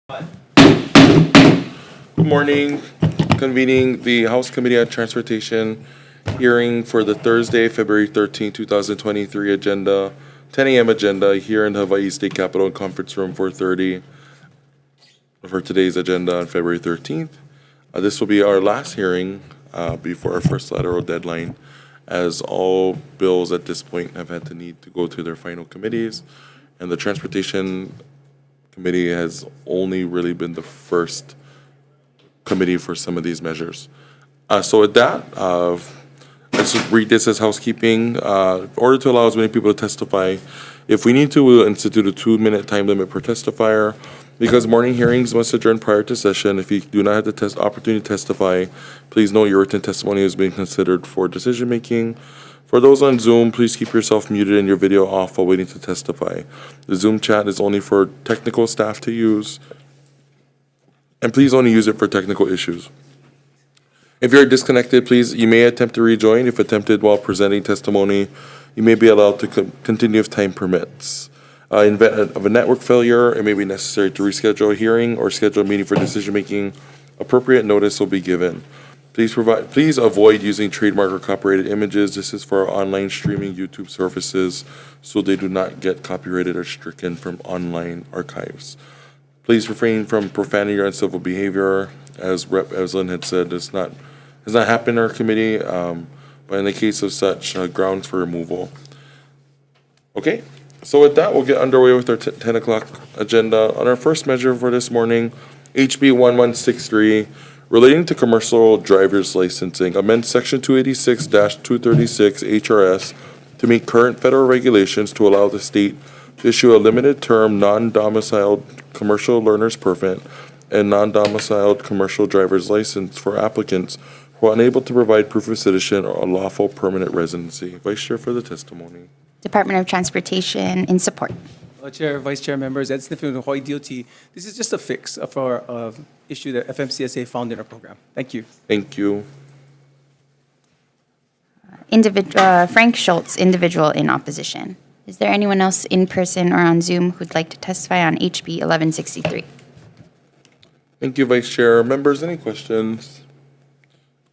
Good morning. Convening the House Committee on Transportation hearing for the Thursday, February 13, 2023 agenda, 10 a.m. agenda here in the Hawaii State Capitol Conference Room 430 for today's agenda on February 13th. This will be our last hearing before our first lateral deadline, as all bills at this point have had to need to go to their final committees, and the Transportation Committee has only really been the first committee for some of these measures. So with that, let's read this as housekeeping. In order to allow as many people to testify, if we need to, we'll institute a 2-minute time limit per testifier. Because morning hearings must adjourn prior to session, if you do not have the opportunity to testify, please note your written testimony is being considered for decision-making. For those on Zoom, please keep yourself muted and your video off while waiting to testify. The Zoom chat is only for technical staff to use, and please only use it for technical issues. If you're disconnected, you may attempt to rejoin. If attempted while presenting testimony, you may be allowed to continue if time permits. In event of a network failure, it may be necessary to reschedule a hearing or schedule a meeting for decision-making. Appropriate notice will be given. Please avoid using trademark or copyrighted images. This is for our online streaming YouTube services, so they do not get copyrighted or stricken from online archives. Please refrain from profanity or uncivil behavior. As Rep. Evelyn had said, has not happened in our committee, but in the case of such, grounds for removal. Okay, so with that, we'll get underway with our 10 o'clock agenda. On our first measure for this morning, HB 1163, relating to commercial driver's licensing, amend Section 286-236 HRS to meet current federal regulations to allow the state to issue a limited-term non-domiciled commercial learner's permit and non-domiciled commercial driver's license for applicants who are unable to provide proof of citizenship or a lawful permanent residency. Vice Chair for the testimony. Department of Transportation in support. Chair, Vice Chair, members, Ed Smith from the Hawaii DOT. This is just a fix for an issue that FMCSA found in our program. Thank you. Thank you. Frank Schultz, individual in opposition. Is there anyone else in person or on Zoom who'd like to testify on HB 1163? Thank you, Vice Chair. Members, any questions?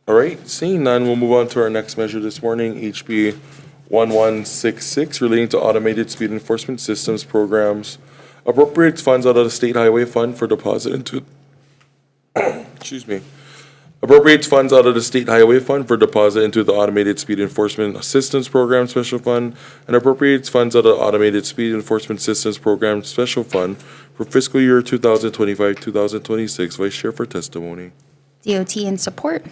All right, seeing none, we'll move on to our next measure this morning, HB 1166, relating to automated speed enforcement systems programs, appropriates funds out of the State Highway Fund for deposit into, appropriates funds out of the State Highway Fund for deposit into the Automated Speed Enforcement Assistance Program Special Fund, and appropriates funds out of the Automated Speed Enforcement Assistance Program Special Fund for fiscal year 2025-2026. Vice Chair for testimony. DOT in support.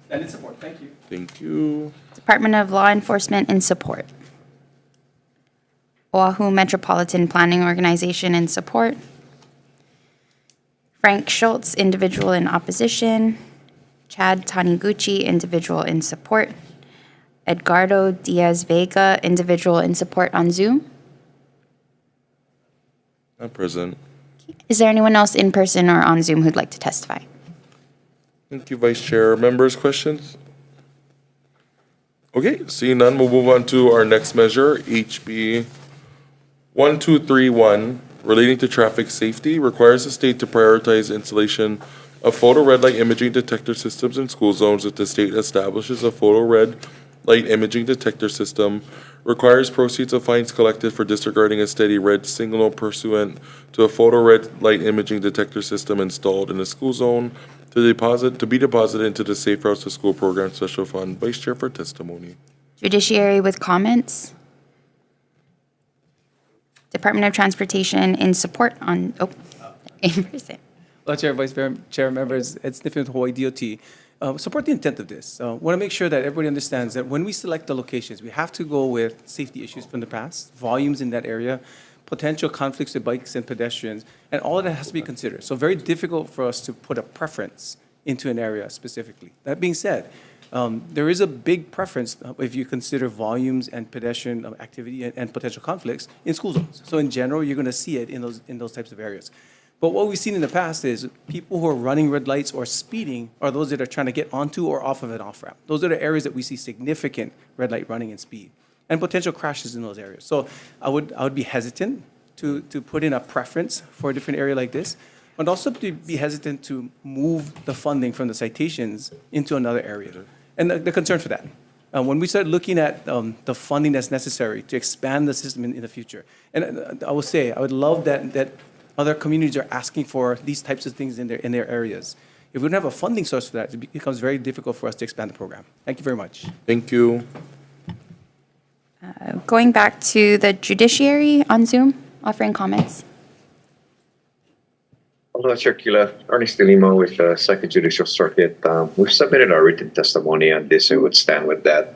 And in support. Thank you. Thank you. Department of Law Enforcement in support. Oahu Metropolitan Planning Organization in support. Frank Schultz, individual in opposition. Chad Taniguchi, individual in support. Edgardo Diaz Vega, individual in support on Zoom. Not present. Is there anyone else in person or on Zoom who'd like to testify? Thank you, Vice Chair. Members, questions? Okay, seeing none, we'll move on to our next measure, HB 1231, relating to traffic safety, requires the state to prioritize installation of photo red light imaging detector systems in school zones. If the state establishes a photo red light imaging detector system, requires proceeds of fines collected for disregarding a steady red signal pursuant to a photo red light imaging detector system installed in a school zone to be deposited into the Safe Routes to School Program Special Fund. Vice Chair for testimony. Judiciary with comments. Department of Transportation in support on, in person. Chair, Vice Chair, members, Ed Smith from the Hawaii DOT. Support the intent of this. Want to make sure that everybody understands that when we select the locations, we have to go with safety issues from the past, volumes in that area, potential conflicts with bikes and pedestrians, and all of that has to be considered. So very difficult for us to put a preference into an area specifically. That being said, there is a big preference if you consider volumes and pedestrian activity and potential conflicts in school zones. So in general, you're going to see it in those types of areas. But what we've seen in the past is people who are running red lights or speeding are those that are trying to get onto or off of an off-ramp. Those are the areas that we see significant red light running and speed, and potential crashes in those areas. So I would be hesitant to put in a preference for a different area like this. and also to be hesitant to move the funding from the citations into another area. And the concern for that. When we start looking at the funding that's necessary to expand the system in the future, and I will say, I would love that other communities are asking for these types of things in their areas. If we don't have a funding source for that, it becomes very difficult for us to expand the program. Thank you very much. Thank you. Going back to the judiciary on Zoom, offering comments. Hello, Chair Kila. Ernest De Lima with the Second Judicial Circuit. We've submitted our written testimony on this and would stand with that.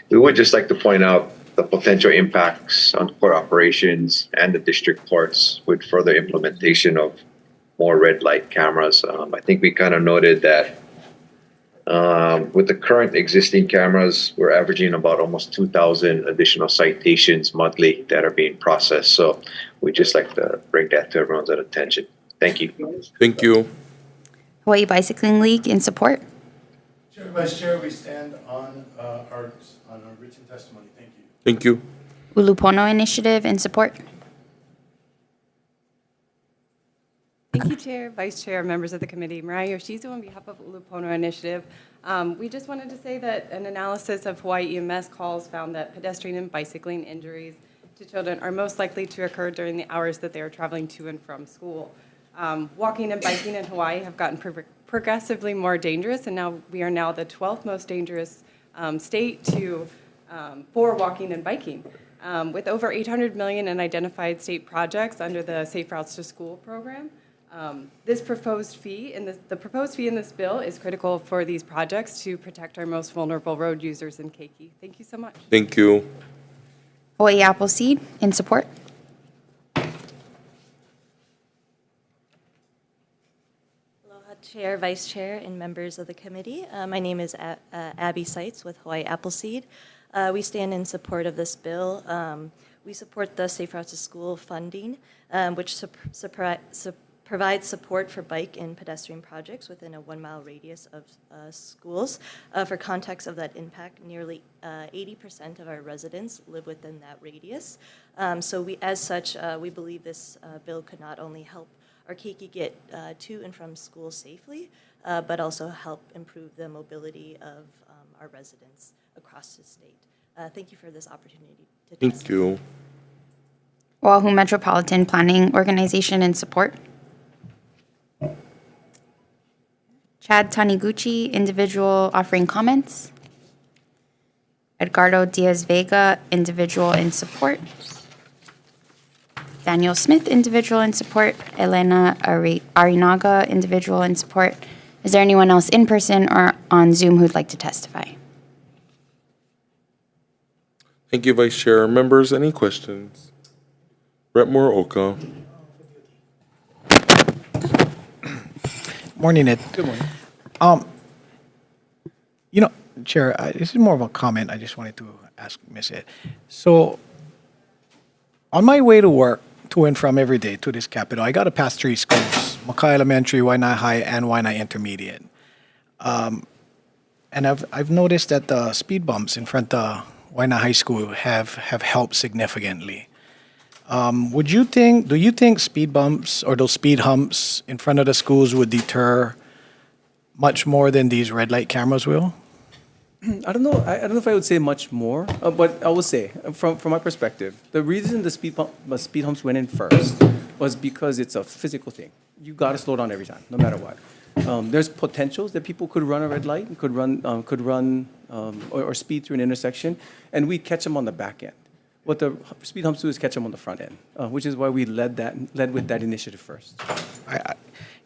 We would just like to point out the potential impacts on court operations and the district courts with further implementation of more red light cameras. I think we kind of noted that with the current existing cameras, we're averaging about almost 2,000 additional citations monthly that are being processed. So we'd just like to bring that to everyone's attention. Thank you. Thank you. Hawaii Bicycling League in support. Chair, Vice Chair, we stand on our written testimony. Thank you. Thank you. Ulupono Initiative in support. Thank you, Chair, Vice Chair, members of the committee. Mariah Yoshizu on behalf of Ulupono Initiative. We just wanted to say that an analysis of Hawaii EMS calls found that pedestrian and bicycling injuries to children are most likely to occur during the hours that they are traveling to and from school. Walking and biking in Hawaii have gotten progressively more dangerous, and now we are now the 12th most dangerous state for walking and biking. With over $800 million in identified state projects under the Safe Routes to School program, the proposed fee in this bill is critical for these projects to protect our most vulnerable road users in Keiki. Thank you so much. Thank you. Hawaii Appleseed in support. Aloha, Chair, Vice Chair, and members of the committee. My name is Abby Seitz with Hawaii Appleseed. We stand in support of this bill. We support the Safe Routes to School funding, which provides support for bike and pedestrian projects within a 1-mile radius of schools. For context of that impact, nearly 80% of our residents live within that radius. So we believe this bill could not only help our Keiki get to and from school safely, but also help improve the mobility of our residents across the state. Thank you for this opportunity to Thank testify. you. Oahu Metropolitan Planning Organization in support. Chad Taniguchi, individual offering comments. Edgardo Diaz-Vega, individual in support. Daniel Smith, individual in support. Elena Arinaga, individual in support. Is there anyone else in person or on Zoom who'd like to testify? Thank you, Vice Chair. Members, any questions? Rep Muraoka. Morning, Ed. Good morning. Chair, this is more of a comment I just wanted to ask Ms. Ed. So, on my way to work, to and from every day to this capital, I got to pass 3 schools, Makai Elementary, Waianae High, and Waianae Intermediate. And I've noticed that the speed bumps in front of Waianae High School have helped significantly. Do you think speed bumps or those speed humps in front of the schools would deter much more than these red light cameras will? I don't know if I would say much more, but I will say, from my perspective, the reason the speed humps went in first was because it's a physical thing. You got to slow down every time, no matter what. There's potentials that people could run a red light, could run or speed through an intersection, and we catch them on the back end. What the speed humps do is catch them on the front end, which is why we led with that initiative first.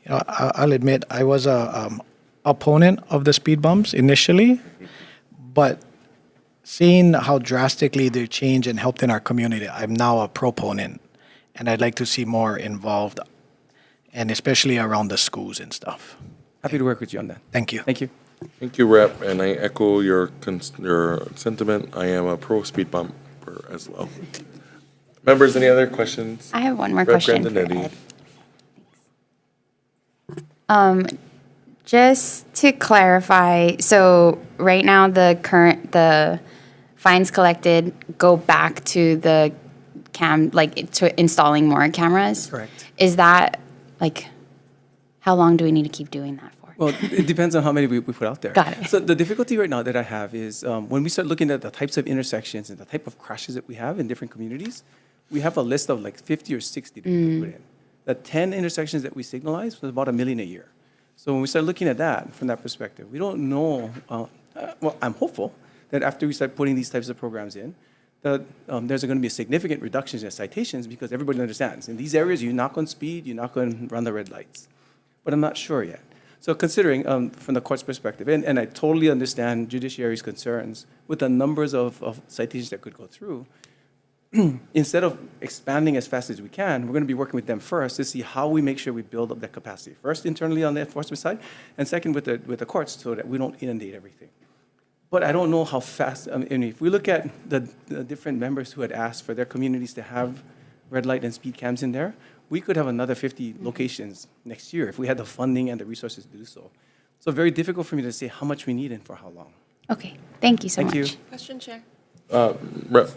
I'll admit I was a opponent of the speed bumps initially, but seeing how drastically they changed and helped in our community, I'm now a proponent, and I'd like to see more involved, and especially around the schools and stuff. Happy to work with you on that. Thank you. Thank you. Thank you, Rep, and I echo your sentiment. I am a pro-speed bumper as well. Members, any other questions? I have one more Rep. question for Grandinetti. Ed. Just to clarify, so right now the fines collected go back to the to installing more cameras? Correct. Is that Like, how long do we need to keep doing that for? Well, it depends on how many we put out there. Got it. So the difficulty right now that I have is when we start looking at the types of intersections and the type of crashes that we have in different communities, we have a list of like 50 or 60 that we put in. The 10 intersections that we signalize was about $1 million a year. So when we start looking at that from that perspective, we don't know, well, I'm hopeful that after we start putting these types of programs in, that there's going to be a significant reduction in citations because everybody understands. In these areas, you're not going to speed, you're not going to run the red lights. But I'm not sure yet. So considering from the court's perspective, and I totally understand judiciary's concerns with the numbers of citations that could go through, instead of expanding as fast as we can, we're going to be working with them first to see how we make sure we build up that capacity. First, internally on the enforcement side, and second, with the courts so that we don't inundate everything. But I don't know how fast, I mean, if we look at the different members who had asked for their communities to have red light and speed cams in there, we could have another 50 locations next year if we had the funding and the resources to do so. So very difficult for me to say how much we need and for how long. Okay, thank you so much. Thank you. Question, Chair. Rep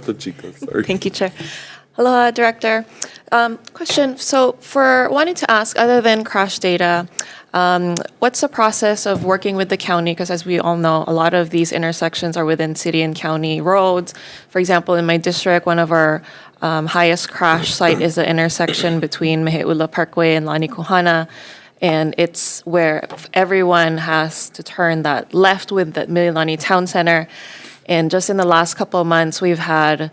the Chica, sorry. Thank you, Chair. Aloha, Director. Question, so for wanting to ask, other than crash data, what's the process of working with the county? Because as we all know, a lot of these intersections are within city and county roads. For example, in my district, one of our highest crash site is the intersection between Mehe'ula Parkway and Lani Kuhana. And it's where everyone has to turn that left with the Mililani Town Center. And just in the last couple of months, we've had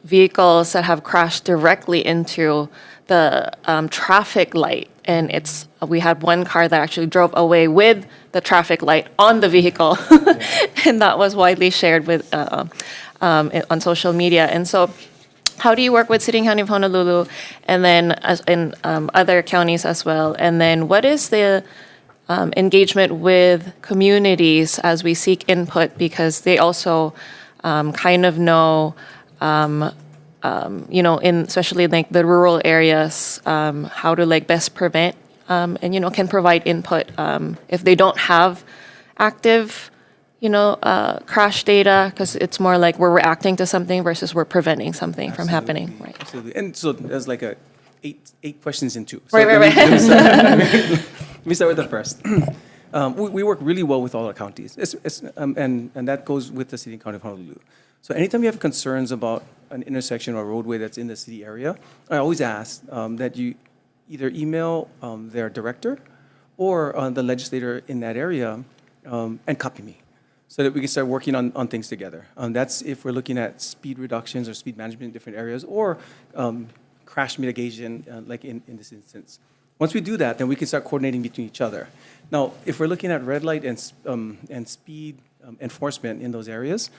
vehicles that have crashed directly into the traffic light. And we had one car that actually drove away with the traffic light on the vehicle. And that was widely shared with on social media. And so how do you work with City and County of Honolulu and then in other counties as well? And then what is the engagement with communities as we seek input, because they also kind of know, especially in like the rural areas, how to like best prevent and can provide input if they don't have active crash data, because it's more like we're reacting to something versus we're preventing something from happening. Right. Absolutely. And so there's like eight questions in two. So Right. Let me start with the first. We work really well with all our counties, and that goes with the City and County of Honolulu. So anytime you have concerns about an intersection or roadway that's in the city area, I always ask that you either email their director or the legislator in that area and copy me, so that we can start working on things together. That's if we're looking at speed reductions or speed management in different areas, or crash mitigation, like in this instance. Once we do that, then we can start coordinating between each other. Now, if we're looking at red light and speed enforcement in those areas,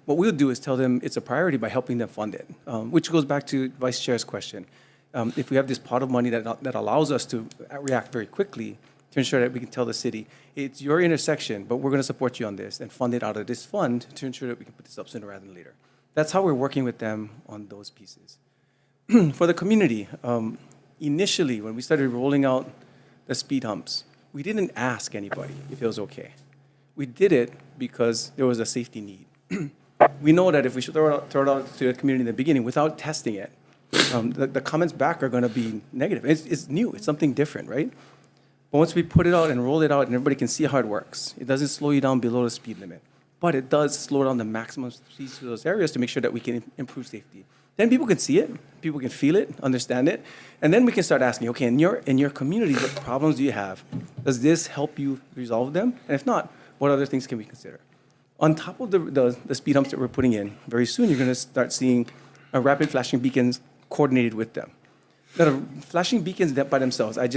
what we'll do is tell them it's a priority by helping them fund it, which goes back to Vice Chair's question. If we have this pot of money that allows us to react very quickly to ensure that we can tell the city, it's your intersection, but we're going to support you on this and fund it out of this fund to ensure that we can put this up sooner rather than later. That's how we're working with them on those pieces. For the community, initially, when we started rolling out the speed humps, we didn't ask anybody if it was okay. We did it because there was a safety need. We know that if we should throw it out to the community in the beginning without testing it, the comments back are going to be negative. It's new. It's something different, right? But once we put it out and roll it out and everybody can see how it works, it doesn't slow you down below the speed limit. But it does slow down the maximum speed to those areas to make sure that we can improve safety. Then people can see it, people can feel it, understand it, and then we can start asking, okay, in your community, what problems do you have? Does this help you resolve them? And if not, what other things can we consider? On top of the speed humps that we're putting in, very soon you're going to start seeing rapid flashing beacons coordinated with them. Now, flashing beacons by themselves, I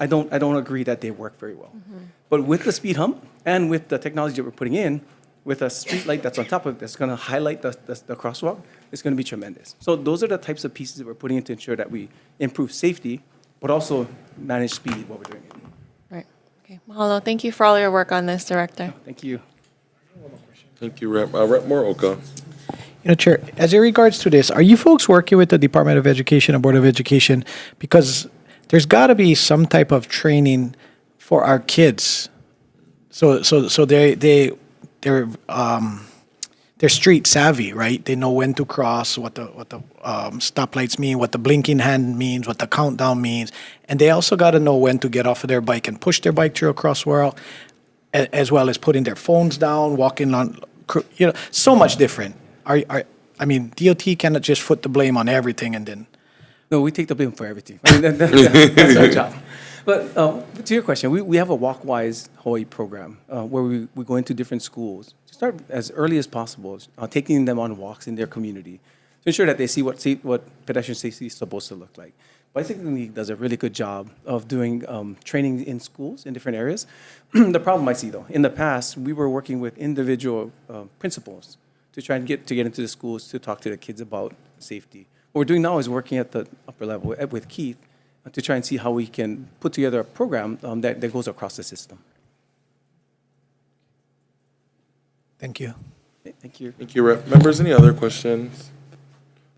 don't agree that they work very well. Mm-hmm. But with the speed hump and with the technology that we're putting in, with a street light that's on top of it that's going to highlight the crosswalk, it's going to be tremendous. So those are the types of pieces that we're putting in to ensure that we improve safety, but also manage speed while we're doing it. Right. Okay. Mahalo. Thank you for all your work on this, Director. Thank you. Thank you, Rep. Rep Moroka. Chair, as it regards to this, are you folks working with the Department of Education and Board of Education? Because there's got to be some type of training for our kids. So they're they're street savvy, right? They know when to cross, what the stoplights mean, what the blinking hand means, what the countdown means, and they also got to know when to get off of their bike and push their bike through a crosswalk, as well as putting their phones down, walking on, so much different. I mean, DOT cannot just foot the blame on everything and then. No, we take the blame for everything. I mean, that's our job. But to your question, we have a Walkwise Hawaii program where we go into different schools to start as early as possible, taking them on walks in their community to ensure that they see what pedestrian safety is supposed to look like. Bicycling League does a really good job of doing training in schools in different areas. The problem I see, though, in the past, we were working with individual principals to try and get into the schools to talk to the kids about safety. What we're doing now is working at the upper level with Keith to try and see how we can put together a program that goes across the system. Thank you. Thank you. Thank you, Rep. Members, any other questions?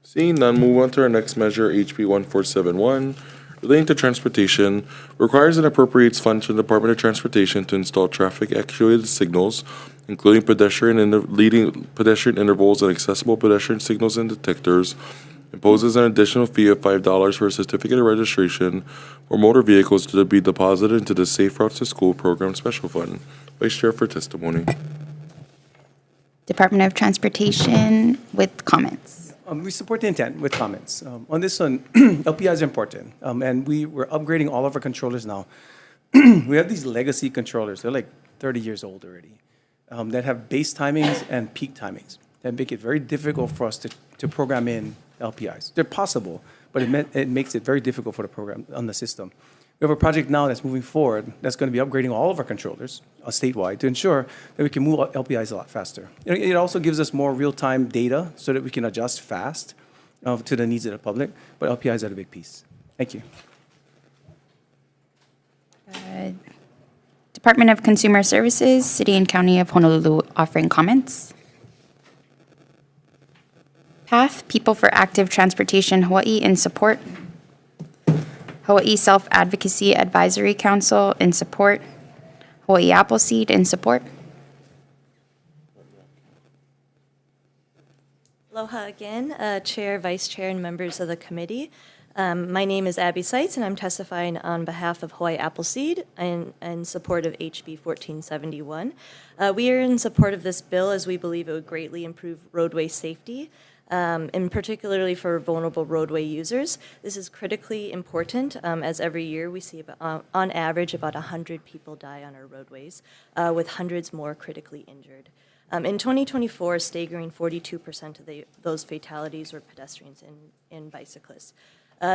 Seeing none, move on to our next measure, HB 1471, relating to transportation, requires and appropriates funds from the Department of Transportation to install traffic actuated signals, including leading pedestrian intervals and accessible pedestrian signals and detectors, imposes an additional fee of $5 for a certificate of registration for motor vehicles to be deposited into the Safe Routes to School Program Special Fund. Vice Chair for testimony. Department of Transportation with comments. We support the intent with comments. On this one, LPI is important, and we're upgrading all of our controllers now. We have these legacy controllers. They're like 30 years old already, that have base timings and peak timings that make it very difficult for us to program in LPIs. They're possible, but it makes it very difficult for the program on the system. We have a project now that's moving forward that's going to be upgrading all of our controllers statewide to ensure that we can move LPIs a lot faster. It also gives us more real-time data so that we can adjust fast to the needs of the public, but LPIs are a big piece. Thank you. Department of Consumer Services, City and County of Honolulu offering comments. PATH, People for Active Transportation Hawaii in support. Hawaii Self-Advocacy Advisory Council in support. Hawaii Appleseed in support. Aloha again, Chair, Vice Chair, and members of the committee. My name is Abby Seitz, and I'm testifying on behalf of Hawaii Appleseed in support of HB 1471. We are in support of this bill as we believe it would greatly improve roadway safety, and particularly for vulnerable roadway users. This is critically important as every year we see on average about 100 people die on our roadways, with hundreds more critically injured. In 2024, a staggering 42% of those fatalities were pedestrians and bicyclists.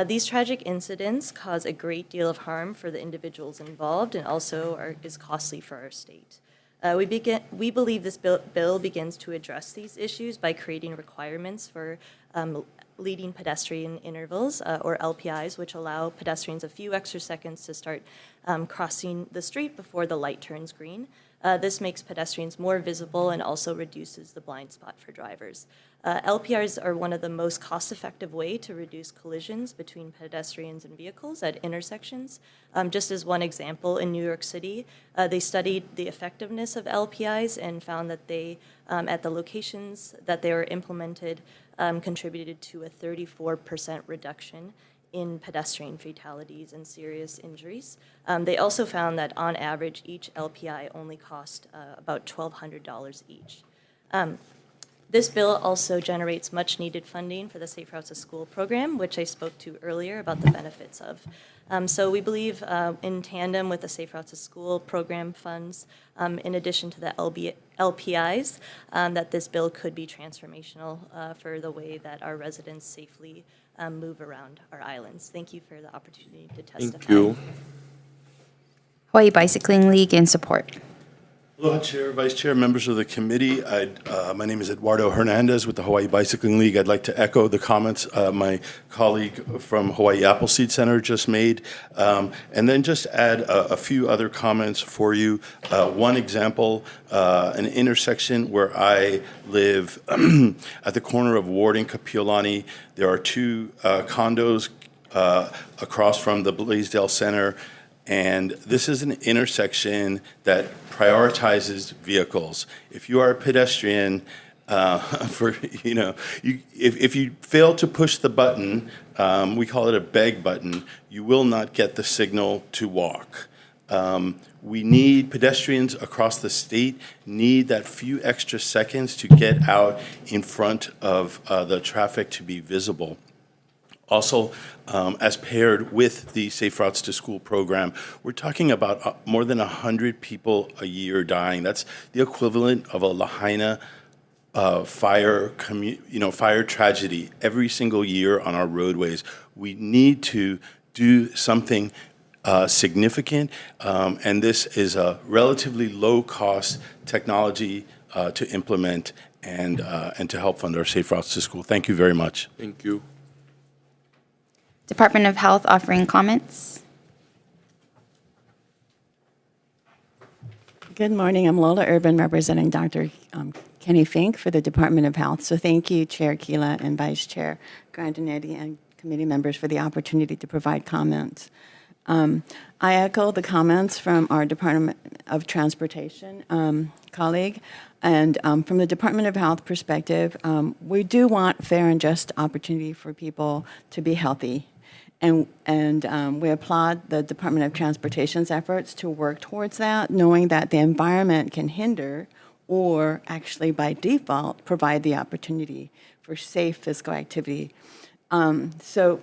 These tragic incidents cause a great deal of harm for the individuals involved and also is costly for our state. We believe this bill begins to address these issues by creating requirements for leading pedestrian intervals, or LPIs, which allow pedestrians a few extra seconds to start crossing the street before the light turns green. This makes pedestrians more visible and also reduces the blind spot for drivers. LPRs are one of the most cost-effective way to reduce collisions between pedestrians and vehicles at intersections. Just as one example, in New York City, they studied the effectiveness of LPIs and found that they, at the locations that they were implemented, contributed to a 34% reduction in pedestrian fatalities and serious injuries. They also found that on average, each LPI only cost about $1,200 each. This bill also generates much needed funding for the Safe Routes to School program, which I spoke to earlier about the benefits of. So we believe in tandem with the Safe Routes to School program funds, in addition to the LPIs, that this bill could be transformational for the way that our residents safely move around our islands. Thank you for the opportunity to testify. Thank you. Hawaii Bicycling League in support. Aloha, Chair, Vice Chair, members of the committee. My name is Eduardo Hernandez with the Hawaii Bicycling League. I'd like to echo the comments my colleague from Hawaii Appleseed Center just made, and then just add a few other comments for you. One example, an intersection where I live at the corner of Ward and Kapiolani. There are two condos across from the Blaisdell Center. And this is an intersection that prioritizes vehicles. If you are a pedestrian for, if you fail to push the button, we call it a beg button, you will not get the signal to walk. We need pedestrians across the state need that few extra seconds to get out in front of the traffic to be visible. Also, as paired with the Safe Routes to School program, we're talking about more than 100 people a year dying. That's the equivalent of a Lahaina fire tragedy every single year on our roadways. We need to do something significant, and this is a relatively low-cost technology to implement and to help fund our Safe Routes to School. Thank you very much. Thank you. Department of Health offering comments. Good morning. I'm Lola Urban, representing Dr. Kenny Fink for the Department of Health. So thank you, Chair Keela and Vice Chair Grandinetti and committee members for the opportunity to provide comments. I echo the comments from our Department of Transportation colleague. And from the Department of Health perspective, we do want fair and just opportunity for people to be healthy. And we applaud the Department of Transportation's efforts to work towards that, knowing that the environment can hinder or actually by default provide the opportunity for safe physical activity. So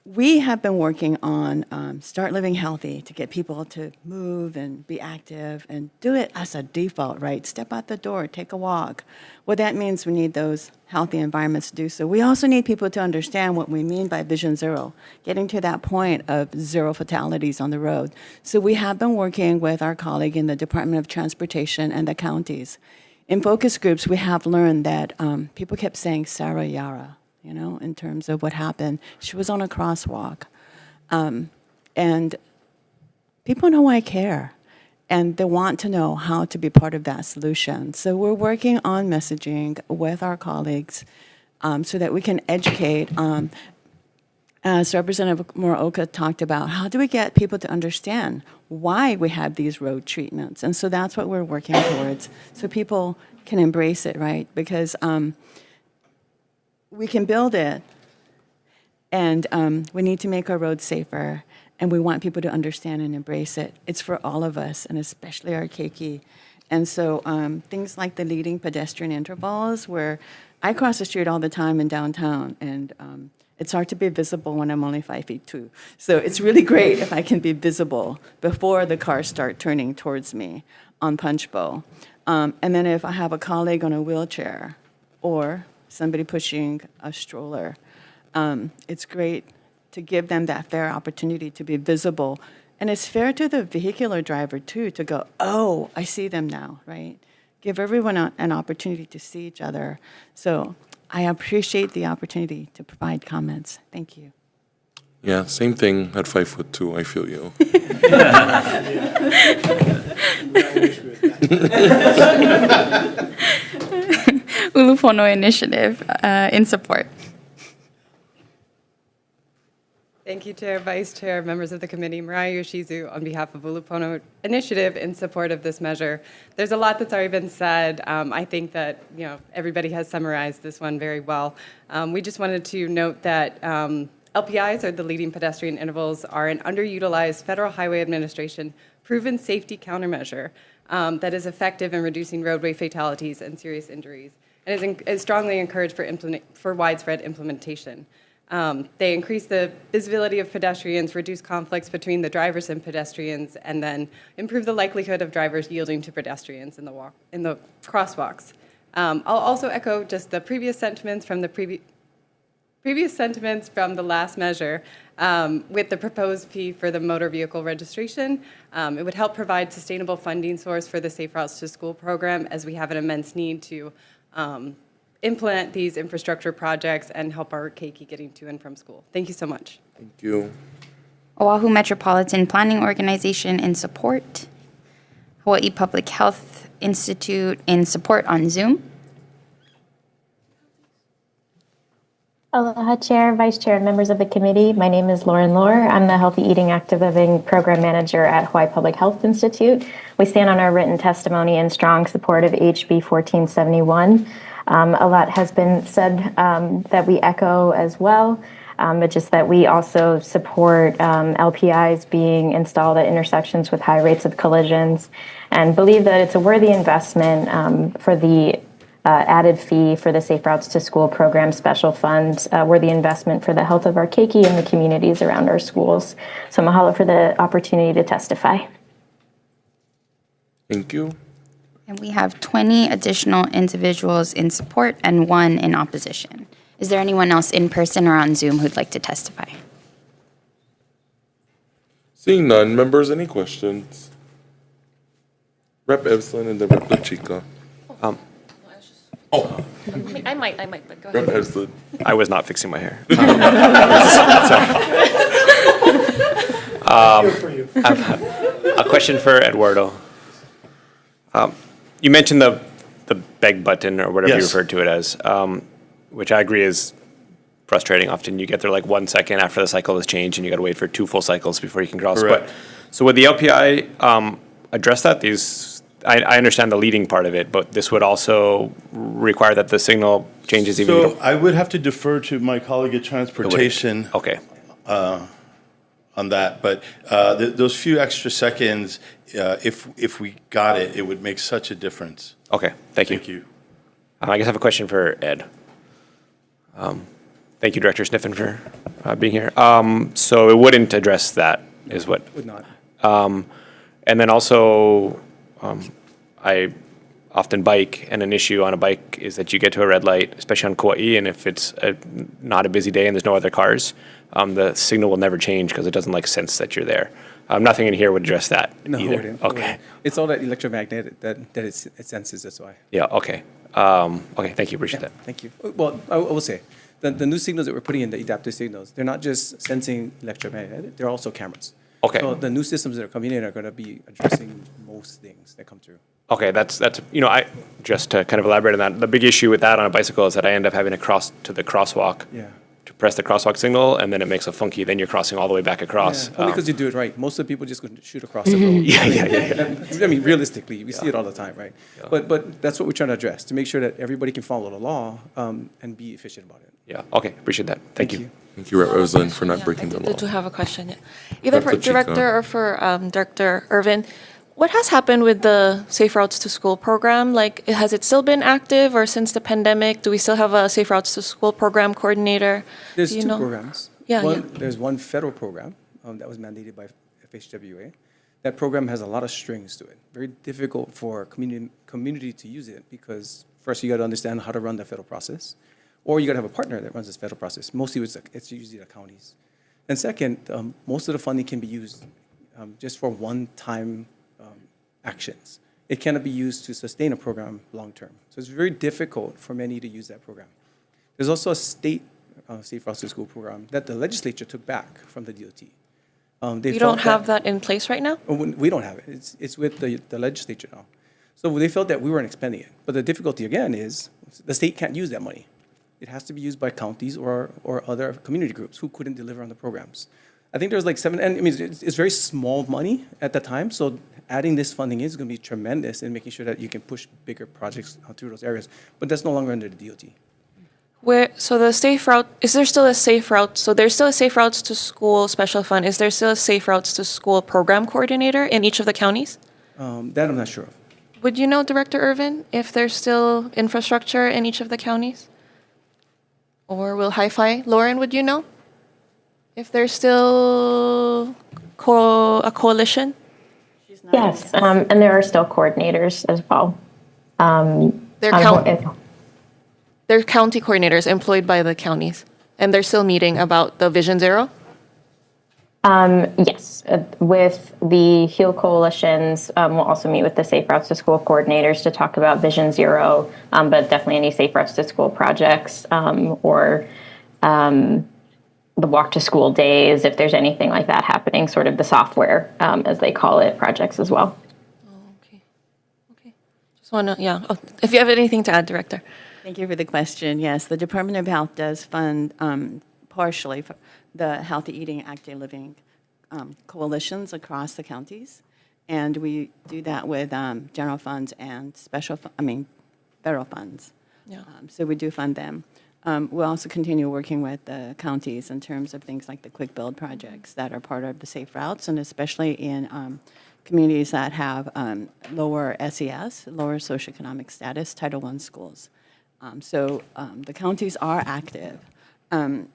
we have been working on Start Living Healthy to get people to move and be active and do it as a default, right? Step out the door, take a walk. Well, that means we need those healthy environments to do so. We also need people to understand what we mean by Vision Zero, getting to that point of zero fatalities on the road. So we have been working with our colleague in the Department of Transportation and the counties. In focus groups, we have learned that people kept saying Sarah Yara, in terms of what happened. She was on a crosswalk. And people in Hawaii care, and they want to know how to be part of that solution. So we're working on messaging with our colleagues so that we can educate. As Representative Muraoka talked about, how do we get people to understand why we have these road treatments? And so that's what we're working towards, so people can embrace it, right? Because we can build it, and we need to make our roads safer, and we want people to understand and embrace it. It's for all of us, and especially our keiki. And so things like the leading pedestrian intervals, where I cross the street all the time in downtown, and it's hard to be visible when I'm only 5'2". So it's really great if I can be visible before the cars start turning towards me on Punch Bowl. And then if I have a colleague on a wheelchair or somebody pushing a stroller, it's great to give them that fair opportunity to be visible. And it's fair to the vehicular driver, too, to go, oh, I see them now, right? Give everyone an opportunity to see each other. So I appreciate the opportunity to provide comments. Thank you. Yeah, same thing at 5'2". I feel you. Ulupono Initiative in support. Thank you, Chair, Vice Chair, members of the committee. Mariah Yoshizu on behalf of Ulupono Initiative in support of this measure. There's a lot that's already been said. I think that everybody has summarized this one very well. We just wanted to note that LPIs, or the leading pedestrian intervals, are an underutilized Federal Highway Administration proven safety countermeasure that is effective in reducing roadway fatalities and serious injuries, and is strongly encouraged for widespread implementation. They increase the visibility of pedestrians, reduce conflicts between the drivers and pedestrians, and then improve the likelihood of drivers yielding to pedestrians in the crosswalks. I'll also echo just the previous sentiments from the last measure with the proposed fee for the motor vehicle registration. It would help provide sustainable funding source for the Safe Routes to School program, as we have an immense need to implement these infrastructure projects and help our keiki getting to and from school. Thank you so much. Thank you. Oahu Metropolitan Planning Organization in support. Hawaii Public Health Institute in support on Zoom. Aloha Chair, Vice Chair, and members of the committee. My name is Lauren Lohr. I'm the Healthy Eating Active Living Program Manager at Hawaii Public Health Institute. We stand on our written testimony in strong support of HB 1471. A lot has been said that we echo as well, but just that we also support LPIs being installed at intersections with high rates of collisions and believe that it's a worthy investment for the added fee for the Safe Routes to School program special fund, worthy investment for the health of our keiki and the communities around our schools. So mahalo for the opportunity to testify. Thank you. And we have 20 additional individuals in support and 1 in opposition. Is there anyone else in person or on Zoom who'd like to testify? Seeing none, members, any questions? Rep. Evslin and then Rep. Chica. I might, but go Rep. ahead. Evslin. I was not fixing my hair. A question for Eduardo. You mentioned the beg button or whatever you Yes. referred to it as, which I agree is frustrating. Often you get there like 1 second after the cycle has changed and you got to wait for 2 full cycles before you can cross. Correct. But so would the LPI address that? I understand the leading part of it, but this would also require that the signal changes even. So I would have to defer to my colleague at Transportation Okay. on that, but those few extra seconds, if we got it, it would make such a difference. Okay. Thank you. Thank you. I guess I have a question for Ed. Thank you, Director Sniffen, for being here. So it wouldn't address that, is what? Would not. And then also, I often bike, and an issue on a bike is that you get to a red light, especially on Kauai, and if it's not a busy day and there's no other cars, the signal will never change because it doesn't sense that you're there. Nothing in here would address that No, either. it wouldn't. Okay. It's all that electromagnetic that it senses, that's why. Yeah. Okay. Okay. Thank you. Appreciate that. Thank you. Well, I will say, the new signals that we're putting in, the adaptive signals, they're not just sensing electromagnetic, they're also cameras. Okay. So the new systems that are coming in are going to be addressing most things that come through. Okay, that's I just to kind of elaborate on that. The big issue with that on a bicycle is that I end up having to cross to the crosswalk Yeah. to press the crosswalk signal, and then it makes a funky. Then you're crossing all the way back across. Only because you do it right. Most of the people just go shoot across the road. Yeah. I mean, realistically, we see it all the time, right? But that's what we're trying to address, to make sure that everybody can follow the law and be efficient about it. Yeah. Okay. Appreciate that. Thank you. Thank you, Rep. Evslin, for not breaking the I law. do have a question. Yeah. Either for Dr. Chica. Director or for Director Irvin. What has happened with the Safe Routes to School program? Has it still been active, or since the pandemic, do we still have a Safe Routes to School program coordinator? There's Do you 2 know? programs. Yeah, There's one federal program that was mandated by FHWA. That program has a lot of strings to it. Very difficult for community to use it because first you got to understand how to run the federal process, or you got to have a partner that runs this federal process. Mostly it's usually the counties. And second, most of the funding can be used just for one-time actions. It cannot be used to sustain a program long-term. So it's very difficult for many to use that program. There's also a state Safe Routes to School program that the legislature took back from the DOT. You don't have that in place right now? We don't have it. It's with the legislature now. So they felt that we weren't expending it. But the difficulty, again, is the state can't use that money. It has to be used by counties or other community groups who couldn't deliver on the programs. I think there's 7, and I mean, it's very small money at the time, so adding this funding is going to be tremendous in making sure that you can push bigger projects through those areas. But that's no longer under the DOT. So the Safe Route, is there still a Safe Route? So there's still a Safe Routes to School special fund. Is there still a Safe Routes to School program coordinator in each of the counties? That I'm not sure of. Would you know, Director Irvin, if there's still infrastructure in each of the counties? Or will Hi-Fi? Lauren, would you know? If there's still a coalition? Yes, and there are still coordinators as well. They're county coordinators employed by the counties, and they're still meeting about the Vision Zero? Yes, with the HEAL coalitions, we'll also meet with the Safe Routes to School coordinators to talk about Vision Zero, but definitely any Safe Routes to School projects or the Walk to School days, if there's anything like that happening, sort of the software, as they call it, projects as well. Okay. Just want to, if you have anything to add, Director. Thank you for the question. Yes, the Department of Health does fund partially the Healthy Eating, Active Living coalitions across the counties. And we do that with general funds and federal funds. Yeah. So we do fund them. We'll also continue working with the counties in terms of things like the quick build projects that are part of the safe routes, and especially in communities that have lower SES, lower socioeconomic status, Title I schools. So the counties are active. And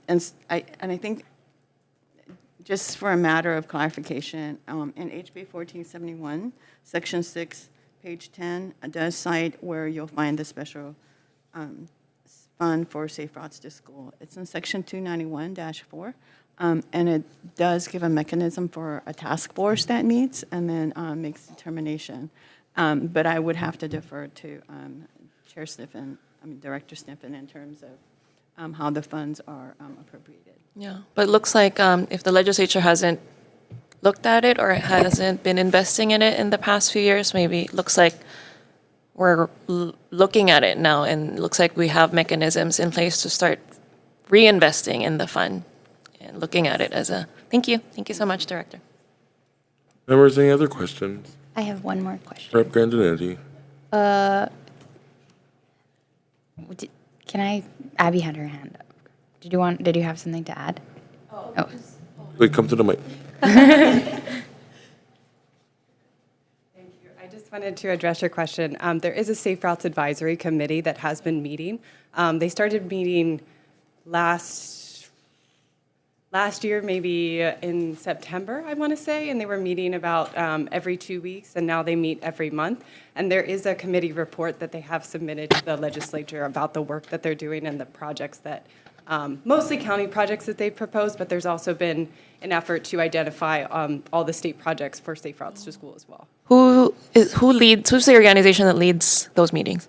I think, just for a matter of clarification, in HB 1471, Section 6, page 10, it does cite where you'll find the special fund for safe routes to school. It's in Section 291-4, and it does give a mechanism for a task force that meets and then makes determination. But I would have to defer to Director Sniffen in terms of how the funds are appropriated. Yeah, but it looks like if the legislature hasn't looked at it or hasn't been investing in it in the past few years, maybe it looks like we're looking at it now, and it looks like we have mechanisms in place to start reinvesting in the fund and looking at it as a, thank you. Thank you so much, Director. Members, any other questions? I have one more question. Rep. Grandinetti. Abby had her hand up. Did you have something to add? Oh. Wait, come to the mic. I just wanted to address your question. There is a Safe Routes Advisory Committee that has been meeting. They started meeting last year, maybe in September, I want to say, and they were meeting about every 2 weeks, and now they meet every month. And there is a committee report that they have submitted to the legislature about the work that they're doing and the projects that, mostly county projects that they've proposed, but there's also been an effort to identify all the state projects for safe routes to school as well. Who's the organization that leads those meetings?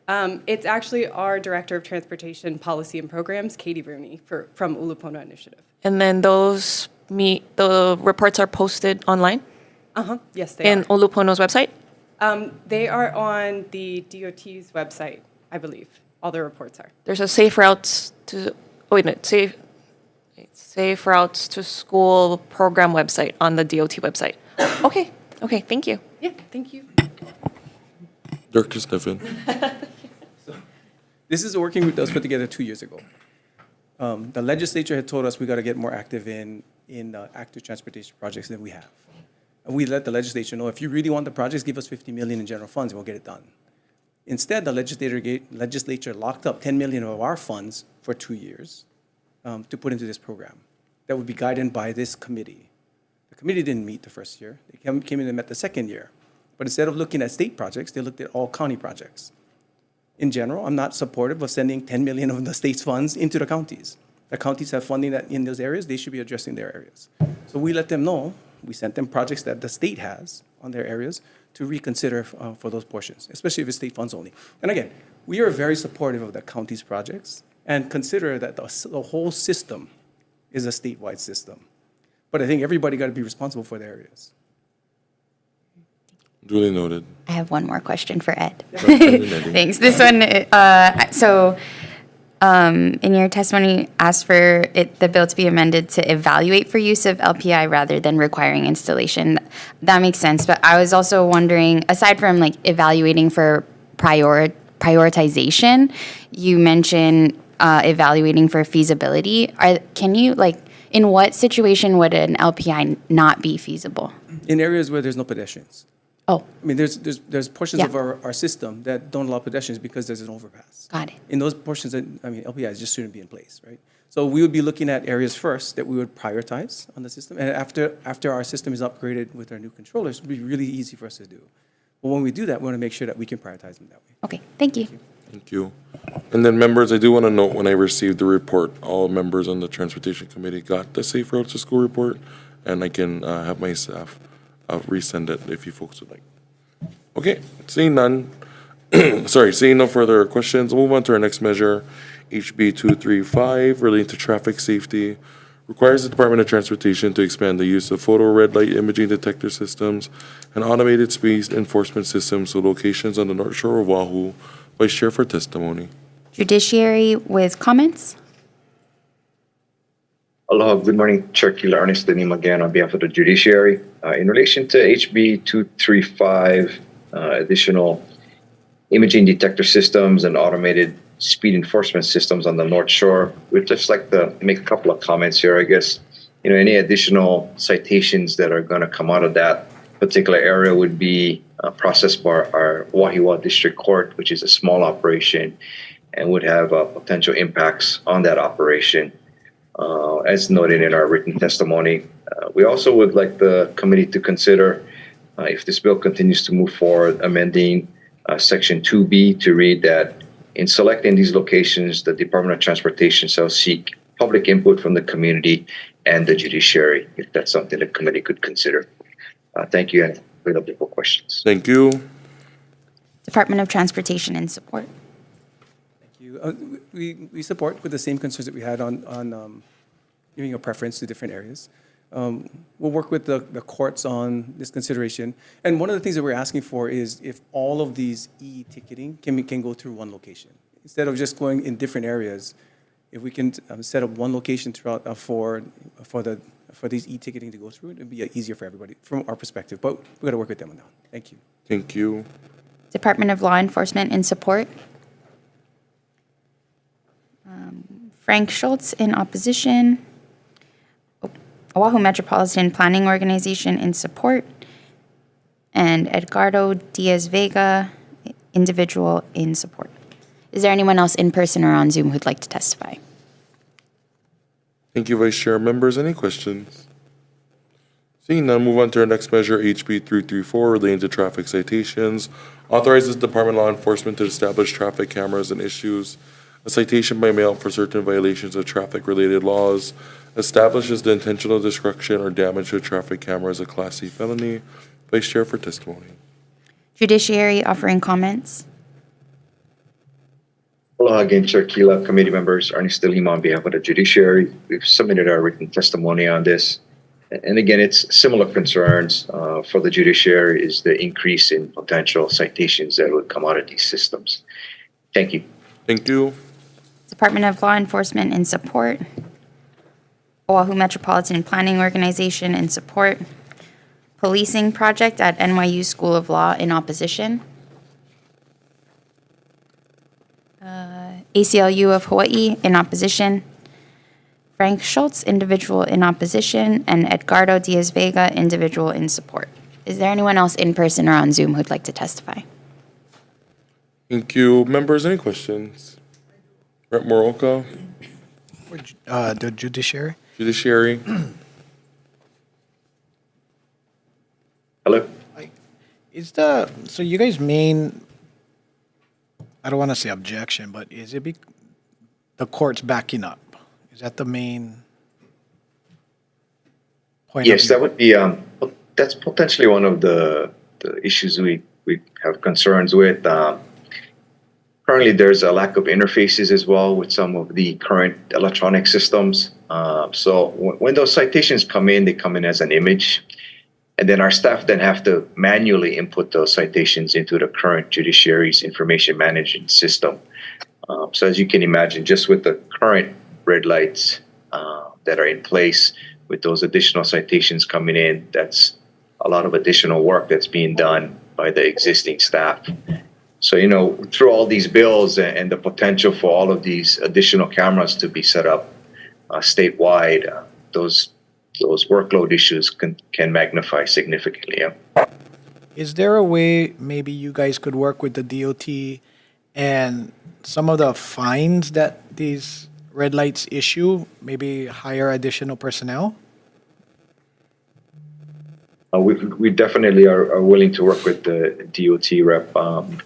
It's actually our Director of Transportation Policy and Programs, Katie Rooney, from Ulupono Initiative. And then the reports are posted online? Yes, they In are. Ulupono's website? They are on the DOT's website, I believe. All the reports are. There's a safe routes to, safe routes to school program website on the DOT website. Okay, thank you. Yeah, thank you. Director Sniffen. This is a working group that was put together 2 years ago. The legislature had told us we got to get more active in active transportation projects than we have. And we let the legislature know, if you really want the projects, give us $50 million in general funds and we'll get it done. Instead, the legislature locked up $10 million of our funds for 2 years to put into this program that would be guided by this committee. The committee didn't meet the first year. They came in and met the second year. But instead of looking at state projects, they looked at all county projects. In general, I'm not supportive of sending $10 million of the state's funds into the counties. The counties have funding that in those areas, they should be addressing their areas. So we let them know, we sent them projects that the state has on their areas to reconsider for those portions, especially if it's state funds only. And again, we are very supportive of the county's projects and consider that the whole system is a statewide system. But I think everybody got to be responsible for their areas. Duly noted. I have one more question for Ed. Rep. Grandinetti. Thanks. This one, in your testimony, asked for the bill to be amended to evaluate for use of LPI rather than requiring installation. That makes sense, but I was also wondering, aside from like evaluating for prioritization, you mentioned evaluating for feasibility. In what situation would an LPI not be feasible? In areas where there's no pedestrians. Oh, I mean, there's portions Yeah. of our system that don't allow pedestrians because there's an overpass. got it. In those portions, LPIs just shouldn't be in place, right? So we would be looking at areas first that we would prioritize on the system. And after our system is upgraded with our new controllers, it would be really easy for us to do. But when we do that, we want to make sure that we can prioritize them that way. Okay, thank you. Thank you. And then members, I do want to note when I received the report, all members on the Transportation Committee got the Safe Routes to School report, and I can have my staff resend it if you folks would like. Okay, seeing none, seeing no further questions, we'll move on to our next measure, HB 235, relating to traffic safety. Requires the Department of Transportation to expand the use of photo red light imaging detector systems and automated speed enforcement systems to locations on the North Shore of Oahu. Vice Chair for testimony. Judiciary with comments. Aloha, good morning, Chair Kila Ernest Denim again on behalf of the Judiciary. In relation to HB 235, additional imaging detector systems and automated speed enforcement systems on the North Shore, we'd just like to make a couple of comments here, I guess. Any additional citations that are going to come out of that particular area would be processed by our Wahiawa District Court, which is a small operation, and would have potential impacts on that operation. As noted in our written testimony, we also would like the committee to consider, if this bill continues to move forward, amending Section 2B to read that in selecting these locations, the Department of Transportation shall seek public input from the community and the judiciary, if that's something the committee could consider. Thank you, and available for questions. Thank you. Department of Transportation in support. Thank you. We support with the same concerns that we had on giving a preference to different areas. We'll work with the courts on this consideration. And one of the things that we're asking for is if all of these e-ticketing can go through one location. Instead of just going in different areas, if we can set up one location throughout for these e-ticketing to go through, it would be easier for everybody from our perspective. But we've got to work with them on that. Thank you. Thank you. Department of Law Enforcement in support. Frank Schultz in opposition. Oahu Metropolitan Planning Organization in support. And Edgardo Diaz Vega, individual, in support. Is there anyone else in person or on Zoom who'd like to testify? Thank you, Vice Chair. Members, any questions? Seeing none, move on to our next measure, HB 334, relating to traffic citations. Authorizes Department of Law Enforcement to establish traffic cameras and issues a citation by mail for certain violations of traffic-related laws. Establishes the intentional destruction or damage to a traffic camera as a Class C felony. Vice Chair for testimony. Judiciary offering comments. Aloha again, Chair Kila, committee members, Ernest De Lima on behalf of the Judiciary. We've submitted our written testimony on this. And again, it's similar concerns for the Judiciary is the increase in potential citations that would come out of these systems. Thank you. Thank you. Department of Law Enforcement in support. Oahu Metropolitan Planning Organization in support. Policing Project at NYU School of Law in opposition. ACLU of Hawaii in opposition. Frank Schultz, individual, in opposition, and Edgardo Diaz Vega, individual, in support. Is there anyone else in person or on Zoom who'd like to testify? Thank you. Members, any questions? Rep. Moroka, The judiciary? Judiciary. Hello? So you guys' main, I don't want to say objection, but is it the court's backing up? Is that the main point? Yes, that would be, that's potentially one of the issues we have concerns with. Currently, there's a lack of interfaces as well with some of the current electronic systems. So when those citations come in, they come in as an image. And then our staff then have to manually input those citations into the current judiciary's information management system. So as you can imagine, just with the current red lights that are in place, with those additional citations coming in, that's a lot of additional work that's being done by the existing staff. So, through all these bills and the potential for all of these additional cameras to be set up statewide, those workload issues can magnify significantly. Yeah. Is there a way maybe you guys could work with the DOT and some of the fines that these red lights issue, maybe hire additional personnel? We definitely are willing to work with the DOT rep.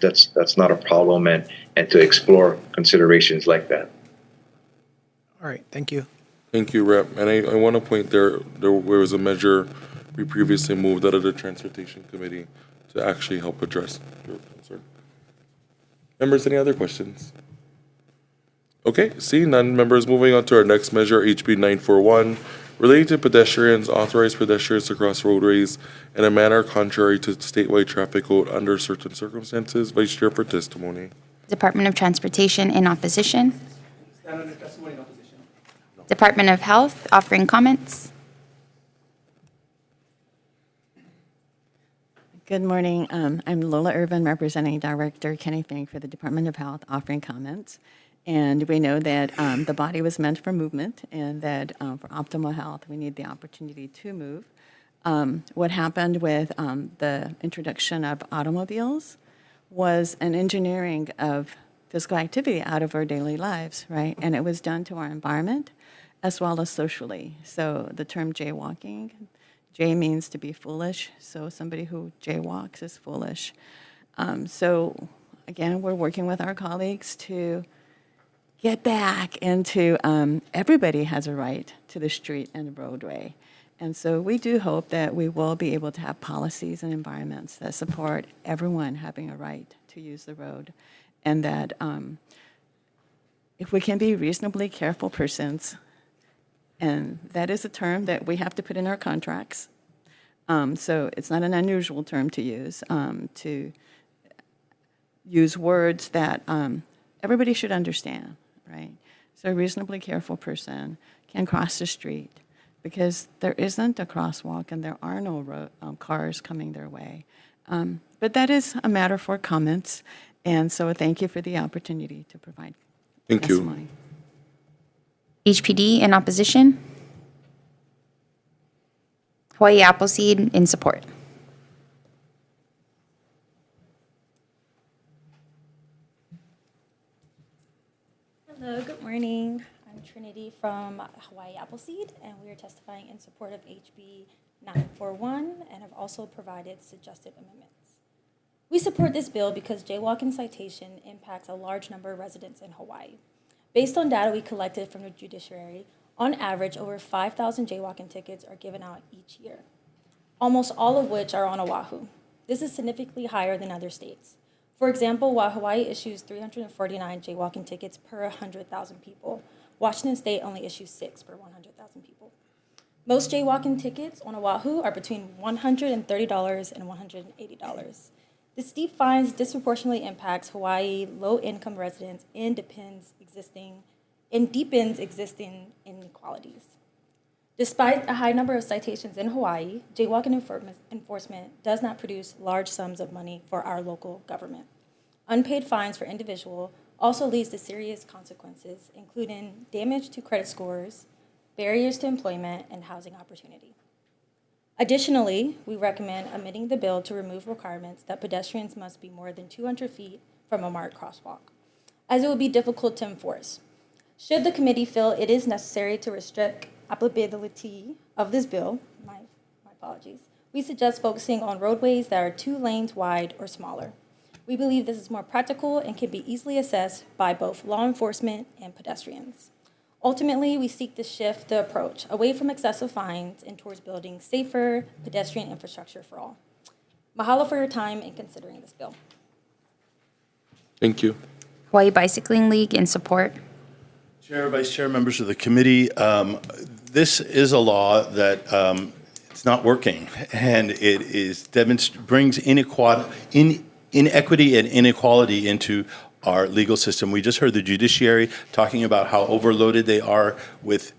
That's not a problem, and to explore considerations like that. All right, thank you. Thank you, Rep. And I want to point there was a measure we previously moved out of the Transportation Committee to actually help address your concern. Members, any other questions? Okay, seeing none, members, moving on to our next measure, HB 941, relating to pedestrians, authorize pedestrians to cross roadways in a manner contrary to statewide traffic code under certain circumstances. Vice Chair for testimony. Department of Transportation in opposition. Stand under testimony in opposition. Department of Health offering comments. Good morning. I'm Lola Irvin, representing Director Kenny Fink for the Department of Health, offering comments. And we know that the body was meant for movement, and that for optimal health, we need the opportunity to move. What happened with the introduction of automobiles was an engineering of physical activity out of our daily lives, right? And it was done to our environment as well as socially. So the term jaywalking, jay means to be foolish, so somebody who jaywalks is foolish. So again, we're working with our colleagues to get back into everybody has a right to the street and the roadway. And so we do hope that we will be able to have policies and environments that support everyone having a right to use the road. And that if we can be reasonably careful persons, and that is a term that we have to put in our contracts. So it's not an unusual term to use words that everybody should understand, right? So a reasonably careful person can cross the street because there isn't a crosswalk and there are no cars coming their way. But that is a matter for comments, and so thank you for the opportunity to provide testimony. HPD in opposition. Hawaii Appleseed in support. Hello, good morning. I'm Trinity from Hawaii Appleseed, and we are testifying in support of HB 941 and have also provided suggested amendments. We support this bill because jaywalking citation impacts a large number of residents in Hawaii. Based on data we collected from the judiciary, on average, over 5,000 jaywalking tickets are given out each year, almost all of which are on Oahu. This is significantly higher than other states. For example, while Hawaii issues 349 jaywalking tickets per 100,000 people, Washington State only issues 6 per 100,000 people. Most jaywalking tickets on Oahu are between $130 and $180. The steep fines disproportionately impacts Hawaii low-income residents and deepens existing inequalities. Despite a high number of citations in Hawaii, jaywalking enforcement does not produce large sums of money for our local government. Unpaid fines for individuals also leads to serious consequences, including damage to credit scores, barriers to employment, and housing opportunity. Additionally, we recommend amending the bill to remove requirements that pedestrians must be more than 200 feet from a marked crosswalk, as it would be difficult to enforce. Should the committee feel it is necessary to restrict applicability of this bill, my apologies, we suggest focusing on roadways that are 2 lanes wide or smaller. We believe this is more practical and can be easily assessed by both law enforcement and pedestrians. Ultimately, we seek to shift the approach away from excessive fines and towards building safer pedestrian infrastructure for all. Mahalo for your time in considering this bill. Thank you. Hawaii Bicycling League in support. Chair, Vice Chair, members of the committee, this is a law that it's not working, and it brings inequity and inequality into our legal system. We just heard the judiciary talking about how overloaded they are with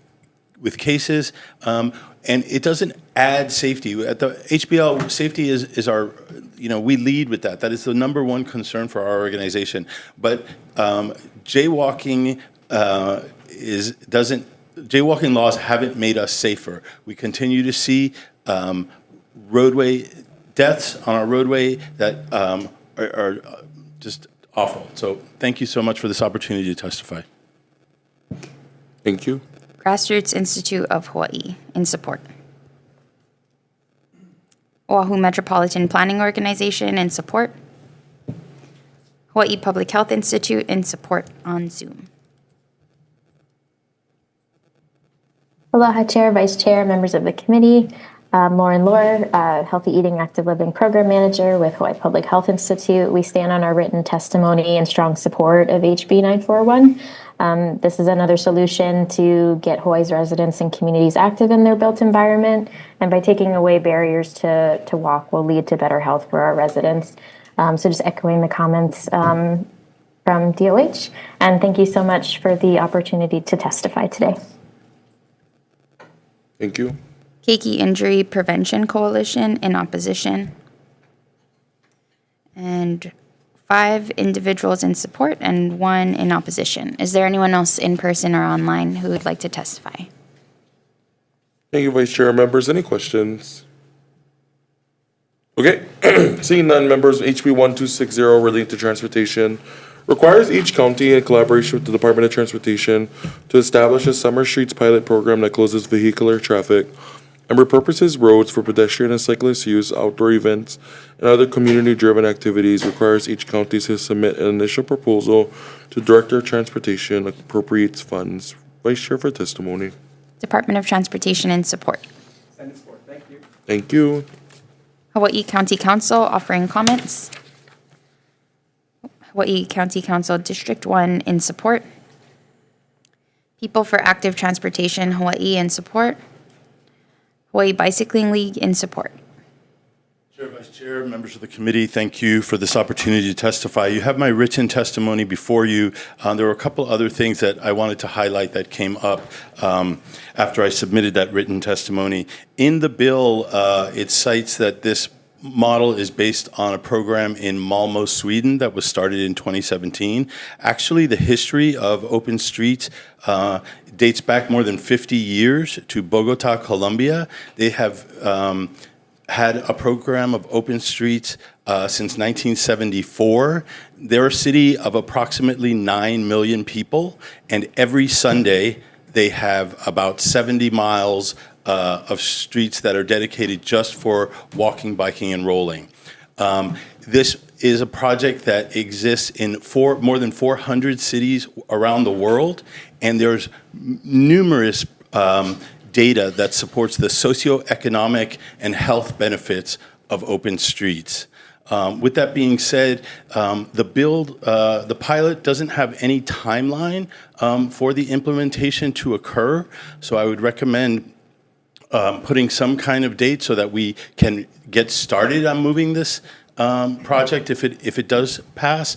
cases, and it doesn't add safety. At the HBL, safety is our, we lead with that. That is the number one concern for our organization. But jaywalking jaywalking laws haven't made us safer. We continue to see roadway deaths on our roadway that are just awful. So thank you so much for this opportunity to testify. Thank you. Grassroots Institute of Hawaii in support. Oahu Metropolitan Planning Organization in support. Hawaii Public Health Institute in support on Zoom. Aloha, Chair, Vice Chair, members of the committee. Lauren Lohr, Healthy Eating Active Living Program Manager with Hawaii Public Health Institute. We stand on our written testimony in strong support of HB 941. This is another solution to get Hawaii's residents and communities active in their built environment, and by taking away barriers to walk will lead to better health for our residents. So just echoing the comments from DOH, and thank you so much for the opportunity to testify today. Thank you. Keiki Injury Prevention Coalition in opposition. And 5 individuals in support and 1 in opposition. Is there anyone else in person or online who would like to testify? Thank you, Vice Chair. Members, any questions? Okay, seeing none, members, HB 1260 relating to transportation requires each county in collaboration with the Department of Transportation to establish a summer streets pilot program that closes vehicular traffic and repurposes roads for pedestrian and cyclist use, outdoor events, and other community-driven activities. Requires each county to submit an initial proposal to Director of Transportation, appropriates funds. Vice Chair for testimony. Department of Transportation in support. Send it forward. Thank you. Thank you. Hawaii County Council offering comments. Hawaii County Council District 1 in support. People for Active Transportation Hawaii in support. Hawaii Bicycling League in support. Chair, Vice Chair, members of the committee, thank you for this opportunity to testify. You have my written testimony before you. There were a couple other things that I wanted to highlight that came up after I submitted that written testimony. In the bill, it cites that this model is based on a program in Malmö, Sweden that was started in 2017. Actually, the history of open streets dates back more than 50 years to Bogota, Colombia. They have had a program of open streets since 1974. They're a city of approximately 9 million people, and every Sunday they have about 70 miles of streets that are dedicated just for walking, biking, and rolling. This is a project that exists in more than 400 cities around the world, and there's numerous data that supports the socioeconomic and health benefits of open streets. With that being said, the pilot doesn't have any timeline for the implementation to occur, so I would recommend putting some kind of date so that we can get started on moving this project if it does pass.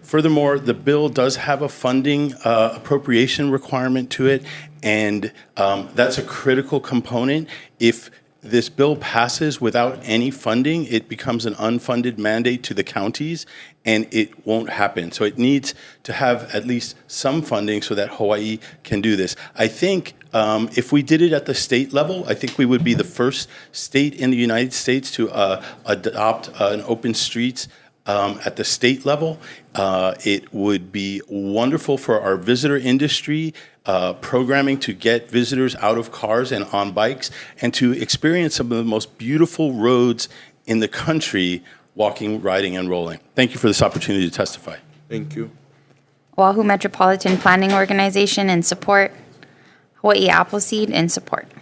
Furthermore, the bill does have a funding appropriation requirement to it, and that's a critical component. If this bill passes without any funding, it becomes an unfunded mandate to the counties, and it won't happen. So it needs to have at least some funding so that Hawaii can do this. I think if we did it at the state level, I think we would be the first state in the United States to adopt an open streets at the state level. It would be wonderful for our visitor industry, programming to get visitors out of cars and on bikes, and to experience some of the most beautiful roads in the country, walking, riding, and rolling. Thank you for this opportunity to testify. Thank you. Oahu Metropolitan Planning Organization in support. Hawaii Appleseed in support. Thank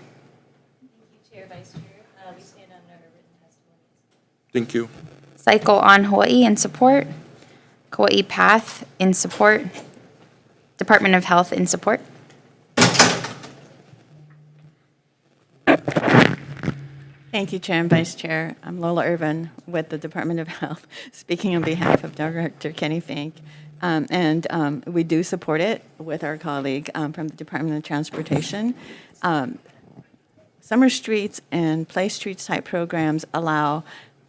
you, Chair, Vice Chair. We stand on our written testimonies. Thank you. Cycle on Hawaii in support. Kauai Path in support. Department of Health in support. Thank you, Chair and Vice Chair. I'm Lola Irvin with the Department of Health, speaking on behalf of Director Kenny Fink. We do support it with our colleague from the Department of Transportation. Summer streets and play streets type programs allow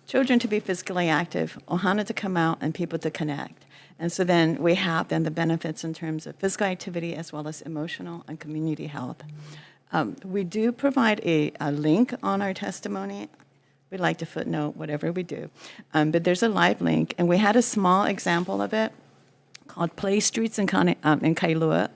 children to be physically active, ohana to come out, and people to connect. And so then we have then the benefits in terms of physical activity as well as emotional and community health. We do provide a link on our testimony. We like to footnote whatever we do. But there's a live link, and we had a small example of it called Play Streets in Kailua,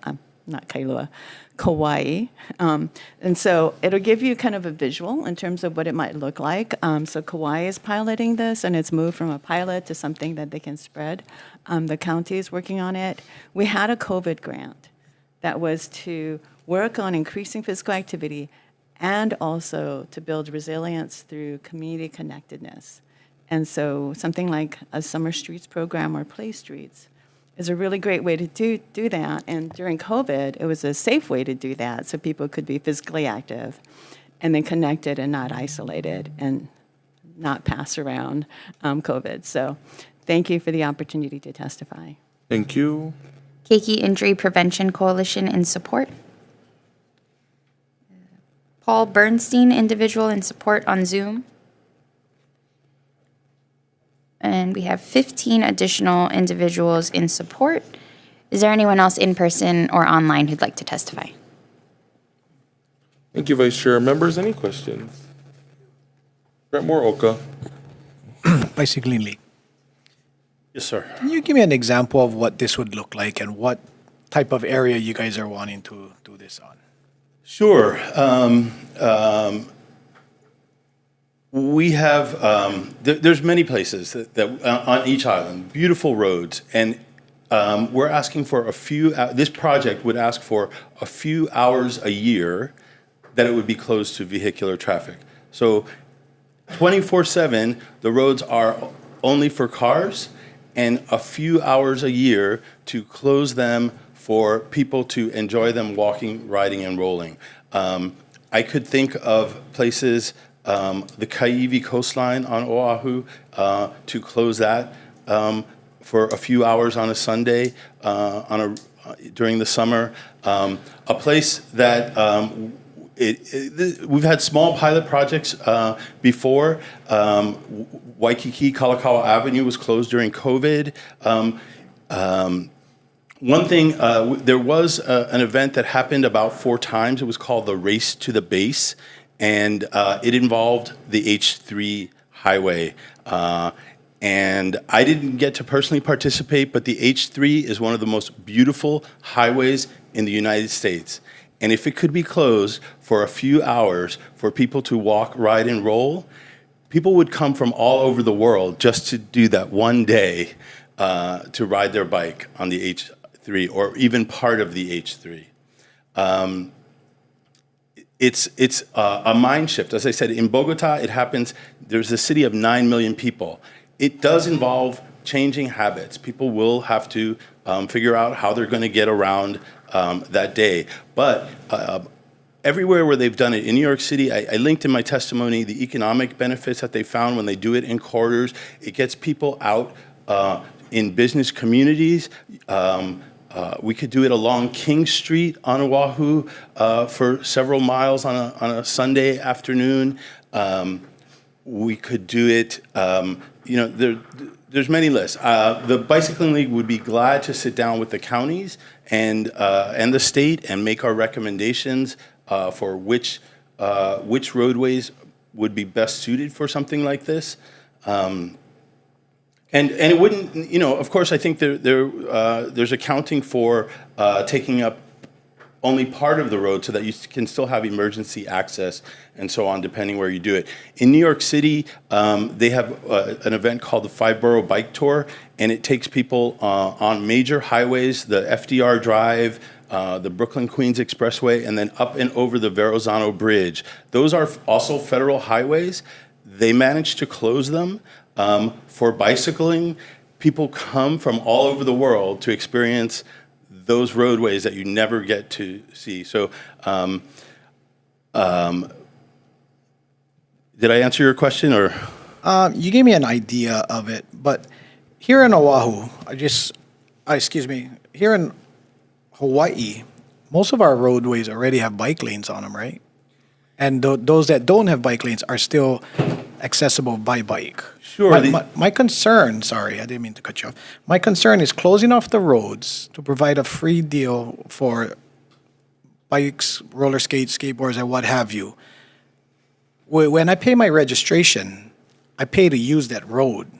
not Kailua, Kauai. And so it'll give you kind of a visual in terms of what it might look like. So Kauai is piloting this, and it's moved from a pilot to something that they can spread. The county is working on it. We had a COVID grant that was to work on increasing physical activity and also to build resilience through community connectedness. And so something like a summer streets program or play streets is a really great way to do that. And during COVID, it was a safe way to do that so people could be physically active and then connected and not isolated and not pass around COVID. So thank you for the opportunity to testify. Thank you. Keiki Injury Prevention Coalition in support. Paul Bernstein, individual in support on Zoom. And we have 15 additional individuals in support. Is there anyone else in person or online who'd like to testify? Thank you, Vice Chair. Members, any questions? Brett Moore-Oka. Bicycling League. Yes, sir. Can you give me an example of what this would look like and what type of area you guys are wanting to do this on? Sure. We have, there's many places that on each island, beautiful roads, and we're asking for a few, this project would ask for a few hours a year that it would be closed to vehicular traffic. So 24/7, the roads are only for cars, and a few hours a year to close them for people to enjoy them walking, riding, and rolling. I could think of places, the Kaiwi coastline on Oahu, to close that for a few hours on a Sunday during the summer. A place that we've had small pilot projects before. Waikiki Kalakaua Avenue was closed during COVID. One thing, there was an event that happened about 4 times. It was called the Race to the Base, and it involved the H3 highway. And I didn't get to personally participate, but the H3 is one of the most beautiful highways in the United States. And if it could be closed for a few hours for people to walk, ride, and roll, people would come from all over the world just to do that one day to ride their bike on the H3 or even part of the H3. It's a mind shift. As I said, in Bogota, it happens, there's a city of 9 million people. It does involve changing habits. People will have to figure out how they're going to get around that day. But everywhere where they've done it, in New York City, I linked in my testimony the economic benefits that they found when they do it in corridors. It gets people out in business communities. We could do it along King Street on Oahu for several miles on a Sunday afternoon. We could do it, there's many lists. The Bicycling League would be glad to sit down with the counties and the state and make our recommendations for which roadways would be best suited for something like this. And it wouldn't, of course, I think there's accounting for taking up only part of the road so that you can still have emergency access and so on, depending where you do it. In New York City, they have an event called the 5-Borough Bike Tour, and it takes people on major highways, the FDR Drive, the Brooklyn-Queens Expressway, and then up and over the Verrazano Bridge. Those are also federal highways. They managed to close them for bicycling. People come from all over the world to experience those roadways that you never get to see. So, did I answer your question, or? You gave me an idea of it, but here in Oahu, here in Hawaii, most of our roadways already have bike lanes on them, right? And those that don't have bike lanes are still accessible by bike. Sure. My concern, sorry, I didn't mean to cut you off. My concern is closing off the roads to provide a free deal for bikes, roller skates, skateboards, and what have you. When I pay my registration, I pay to use that road.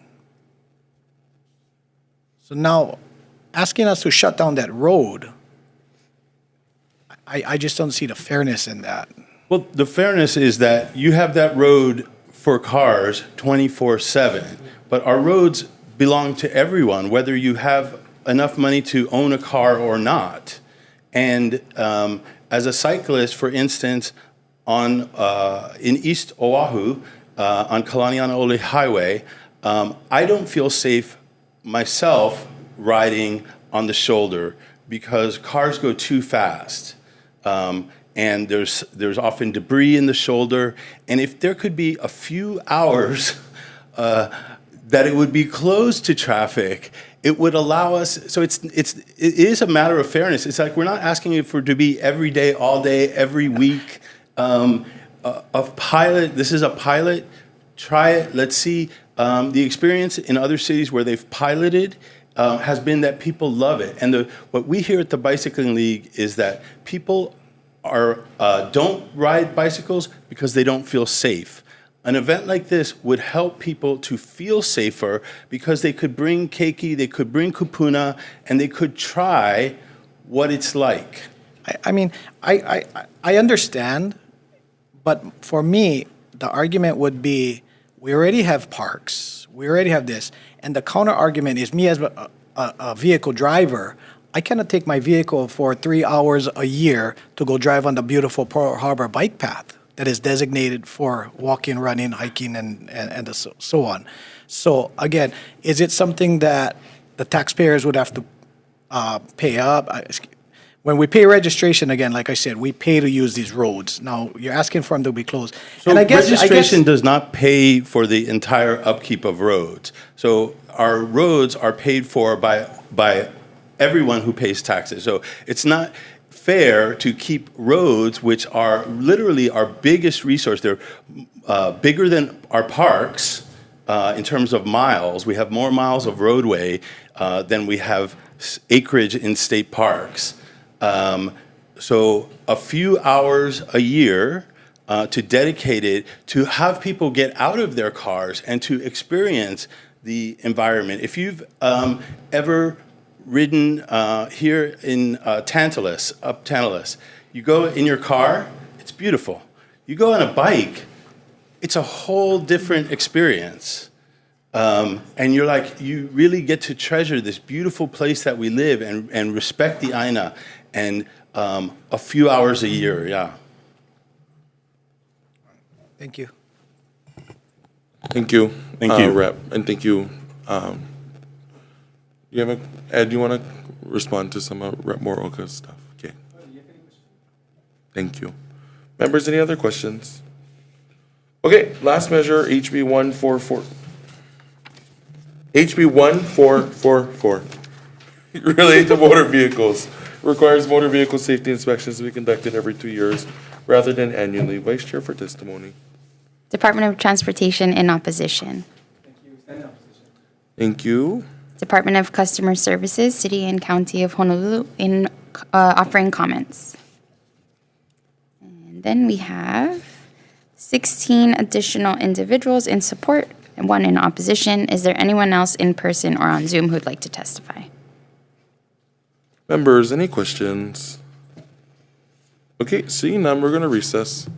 So now, asking us to shut down that road, I just don't see the fairness in that. Well, the fairness is that you have that road for cars 24/7, but our roads belong to everyone, whether you have enough money to own a car or not. And as a cyclist, for instance, in East Oahu, on Kalanianaole Highway, I don't feel safe myself riding on the shoulder because cars go too fast. And there's often debris in the shoulder. And if there could be a few hours that it would be closed to traffic, it would allow us, so it is a matter of fairness. It's like we're not asking you for it to be every day, all day, every week. A pilot, this is a pilot, try it, let's see. The experience in other cities where they've piloted has been that people love it. And what we hear at the Bicycling League is that people don't ride bicycles because they don't feel safe. An event like this would help people to feel safer because they could bring keiki, they could bring kupuna, and they could try what it's like. I mean, I understand, but for me, the argument would be, we already have parks, we already have this, and the counter argument is me as a vehicle driver, I cannot take my vehicle for 3 hours a year to go drive on the beautiful Pearl Harbor bike path that is designated for walking, running, hiking, and so on. So again, is it something that the taxpayers would have to pay up? When we pay registration, again, like I said, we pay to use these roads. Now, you're asking for them to be closed. So registration does not pay for the entire upkeep of roads. So our roads are paid for by everyone who pays taxes. So it's not fair to keep roads, which are literally our biggest resource. They're bigger than our parks in terms of miles. We have more miles of roadway than we have acreage in state parks. So a few hours a year to dedicate it, to have people get out of their cars and to experience the environment. If you've ever ridden here in Tantalus, up Tantalus, you go in your car, it's beautiful. You go on a bike, it's a whole different experience. And you're like, you really get to treasure this beautiful place that we live and respect the Aina. And a few hours a year, yeah. Thank you. Thank you. Thank you. Rep, and thank you. Ed, you want to respond to some of Rep Moroka's stuff? Okay. Thank you. Members, any other questions? Okay, last measure, HB 144. HB 1444. Related to motor vehicles. Requires motor vehicle safety inspections to be conducted every 2 years rather than annually. Vice Chair for testimony. Department of Transportation in opposition. Thank you. Department of Customer Services, City and County of Honolulu in offering comments. And then we have 16 additional individuals in support and 1 in opposition. Is there anyone else in person or on Zoom who'd like to testify? Members, any questions? Okay, seeing none, we're going to recess.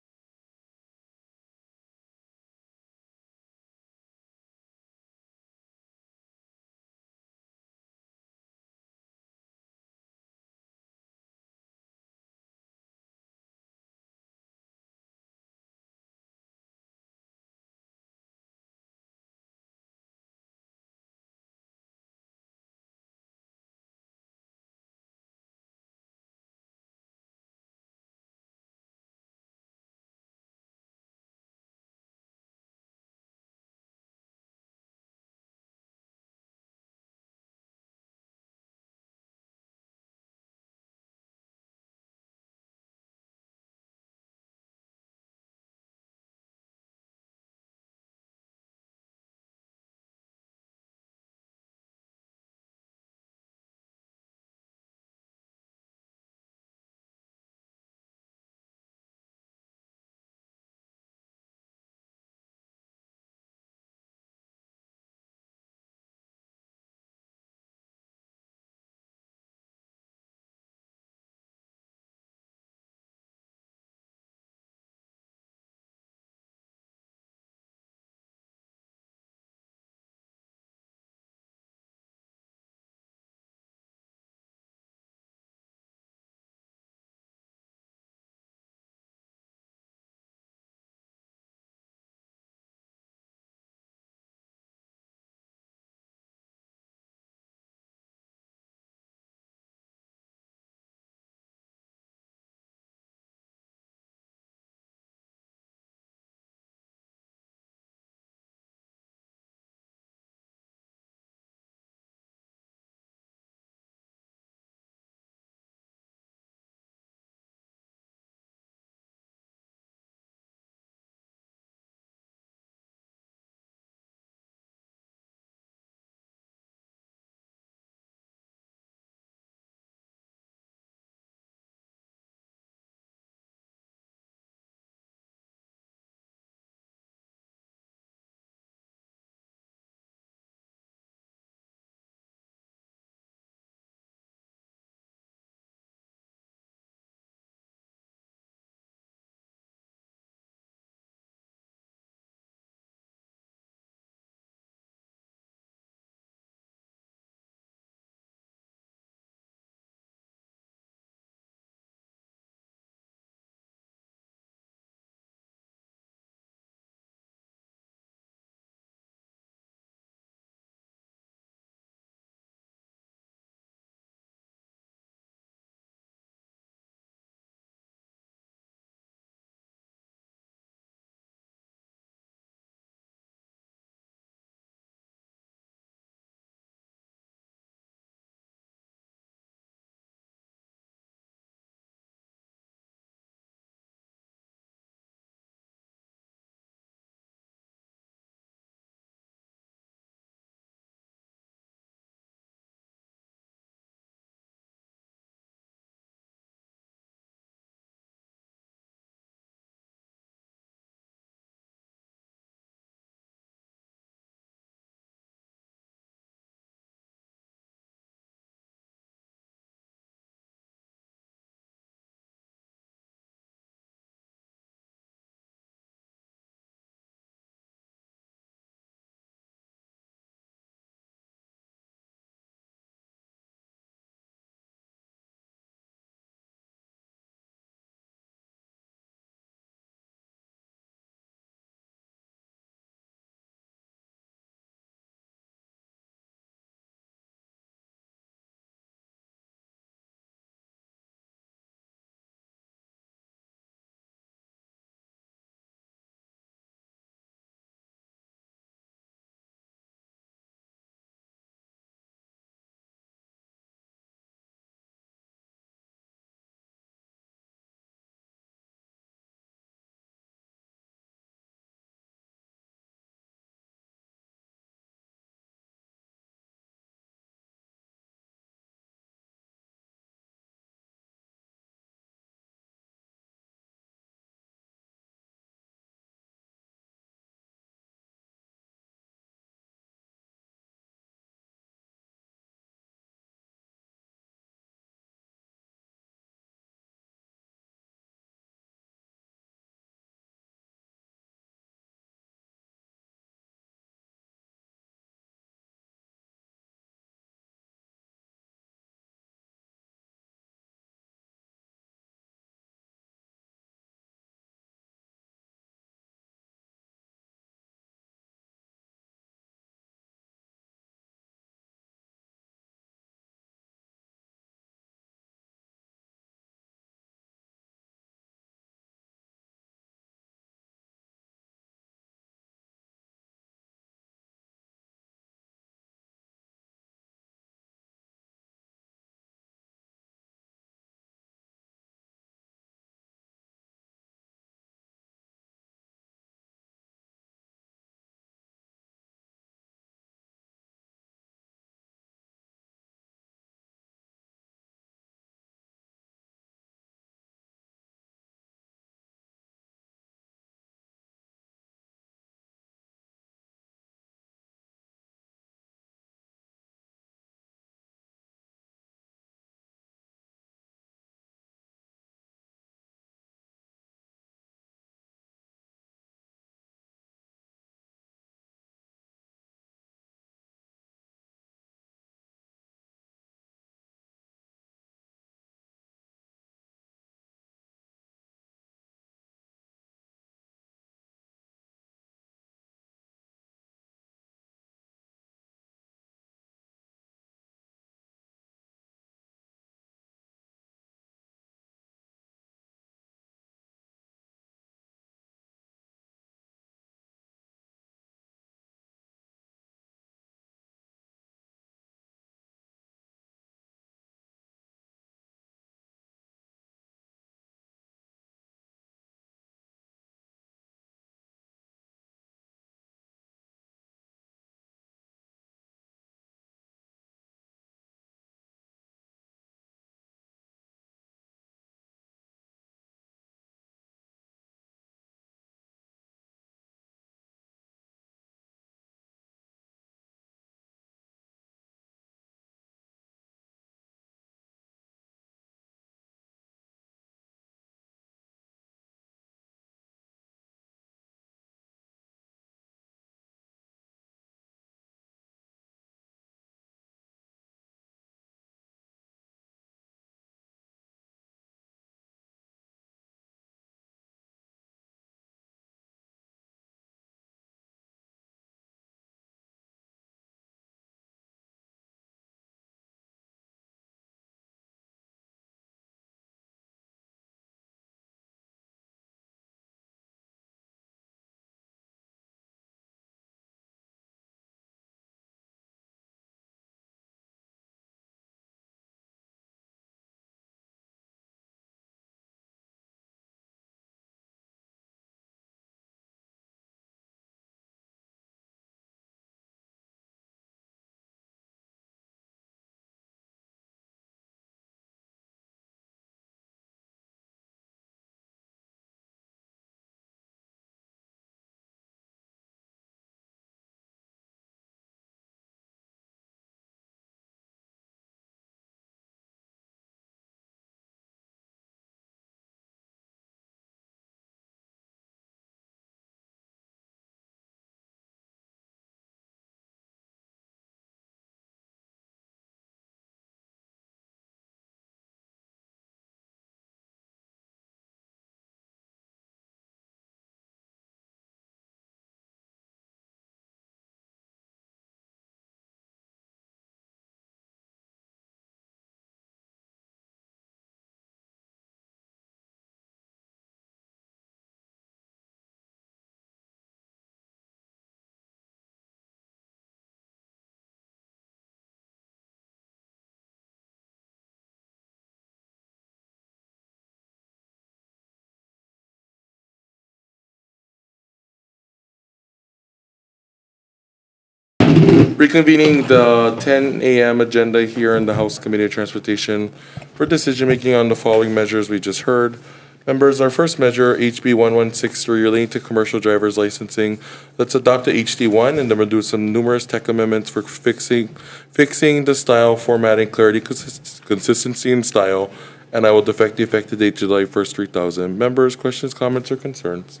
Reconvening the 10 a.m. agenda here in the House Committee of Transportation for decision-making on the following measures we just heard. Members, our first measure, HB 1163, relating to commercial driver's licensing. Let's adopt the HD1, and then we'll do some numerous tech amendments for fixing the style, formatting, clarity, consistency, and style. And I will defect the effective date July 1st, 3000. Members, questions, comments, or concerns?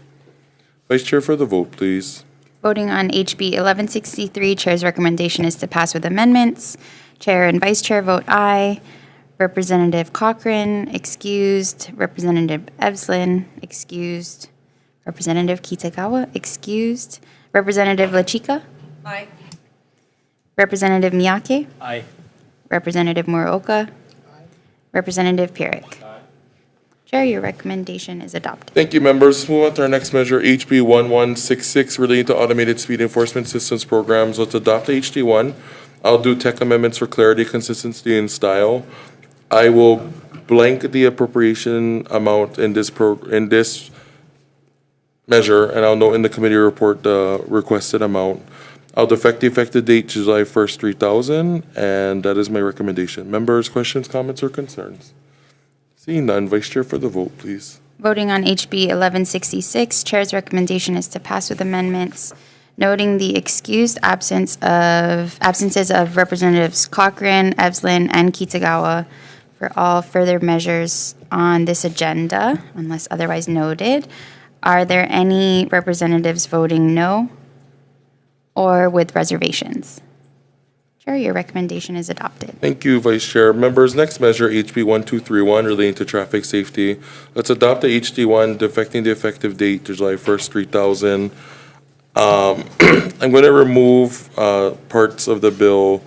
Vice Chair for the vote, please. Voting on HB 1163, Chair's recommendation is to pass with amendments. Chair and Vice Chair vote aye. Representative Cochran, excused. Representative Evslin, excused. Representative Kitagawa, excused. Representative LaChica? Aye. Representative Miyake? Aye. Representative Muraoka? Representative Pierik? Chair, your recommendation is adopted. Thank you, members. Move on to our next measure, HB 1166, relating to automated speed enforcement systems programs. Let's adopt the HD1. I'll do tech amendments for clarity, consistency, and style. I will blank the appropriation amount in this measure, and I'll note in the committee report the requested amount. I'll defect the effective date July 1st, 3000, and that is my recommendation. Members, questions, comments, or concerns? Seeing none, Vice Chair for the vote, please. Voting on HB 1166, Chair's recommendation is to pass with amendments, noting the excused absences of Representatives Cochran, Evslin, and Kitagawa for all further measures on this agenda, unless otherwise noted. Are there any representatives voting no or with reservations? Chair, your recommendation is adopted. Thank you, Vice Chair. Members, next measure, HB 1231, relating to traffic safety. Let's adopt the HD1, defecting the effective date to July 1st, 3000. I'm going to remove parts of the bill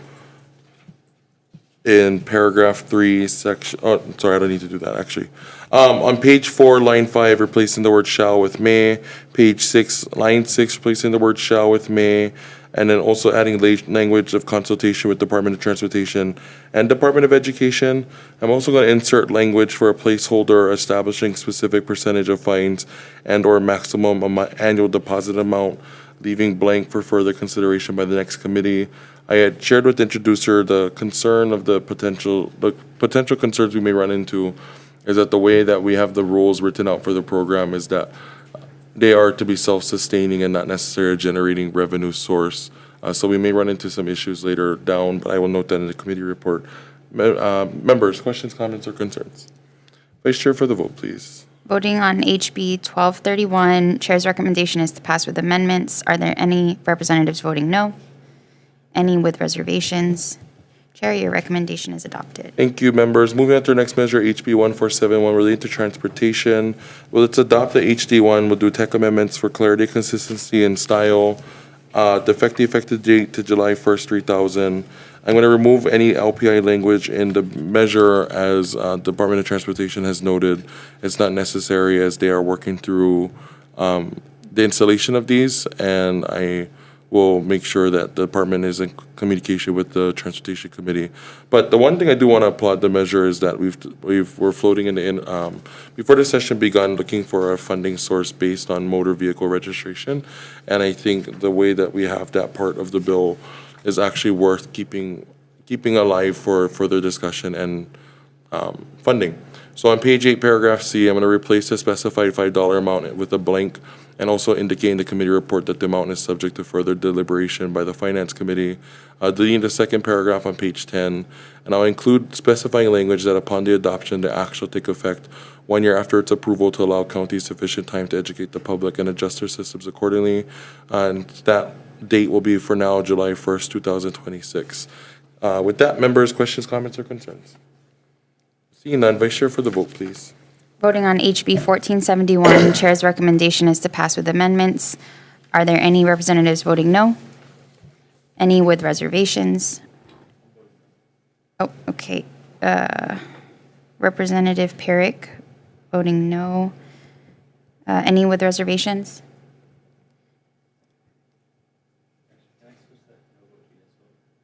in paragraph 3, section, oh, sorry, I don't need to do that, actually. On page 4, line 5, replacing the word shall with may. Page 6, line 6, replacing the word shall with may. And then also adding language of consultation with Department of Transportation and Department of Education. I'm also going to insert language for a placeholder establishing specific percentage of fines and or maximum annual deposit amount, leaving blank for further consideration by the next committee. I had shared with the introducer the concern of the potential concerns we may run into is that the way that we have the rules written out for the program is that they are to be self-sustaining and not necessarily generating revenue source. So we may run into some issues later down, but I will note that in the committee report. Members, questions, comments, or concerns? Vice Chair for the vote, please. Voting on HB 1231, Chair's recommendation is to pass with amendments. Are there any representatives voting no? Any with reservations? Chair, your recommendation is adopted. Thank you, members. Moving on to our next measure, HB 1471, related to transportation. Well, let's adopt the HD1. We'll do tech amendments for clarity, consistency, and style. Defect the effective date to July 1st, 3000. I'm going to remove any LPI language in the measure as Department of Transportation has noted. It's not necessary as they are working through the installation of these, and I will make sure that the department is in communication with the Transportation Committee. But the one thing I do want to applaud the measure is that we're floating before the session begun, looking for a funding source based on motor vehicle registration. And I think the way that we have that part of the bill is actually worth keeping alive for further discussion and funding. So on page 8, paragraph C, I'm going to replace the specified $5 amount with a blank, and also indicate in the committee report that the amount is subject to further deliberation by the Finance Committee. Deleting the second paragraph on page 10, and I'll include specifying language that upon the adoption, the act shall take effect 1 year after its approval to allow counties sufficient time to educate the public and adjust their systems accordingly. And that date will be, for now, July 1st, 2026. With that, members, questions, comments, or concerns? Seeing none, Vice Chair for the vote, please. Voting on HB 1471, Chair's recommendation is to pass with amendments. Are there any representatives voting no? Any with reservations? Oh, okay. Representative Pierik voting no. Any with reservations?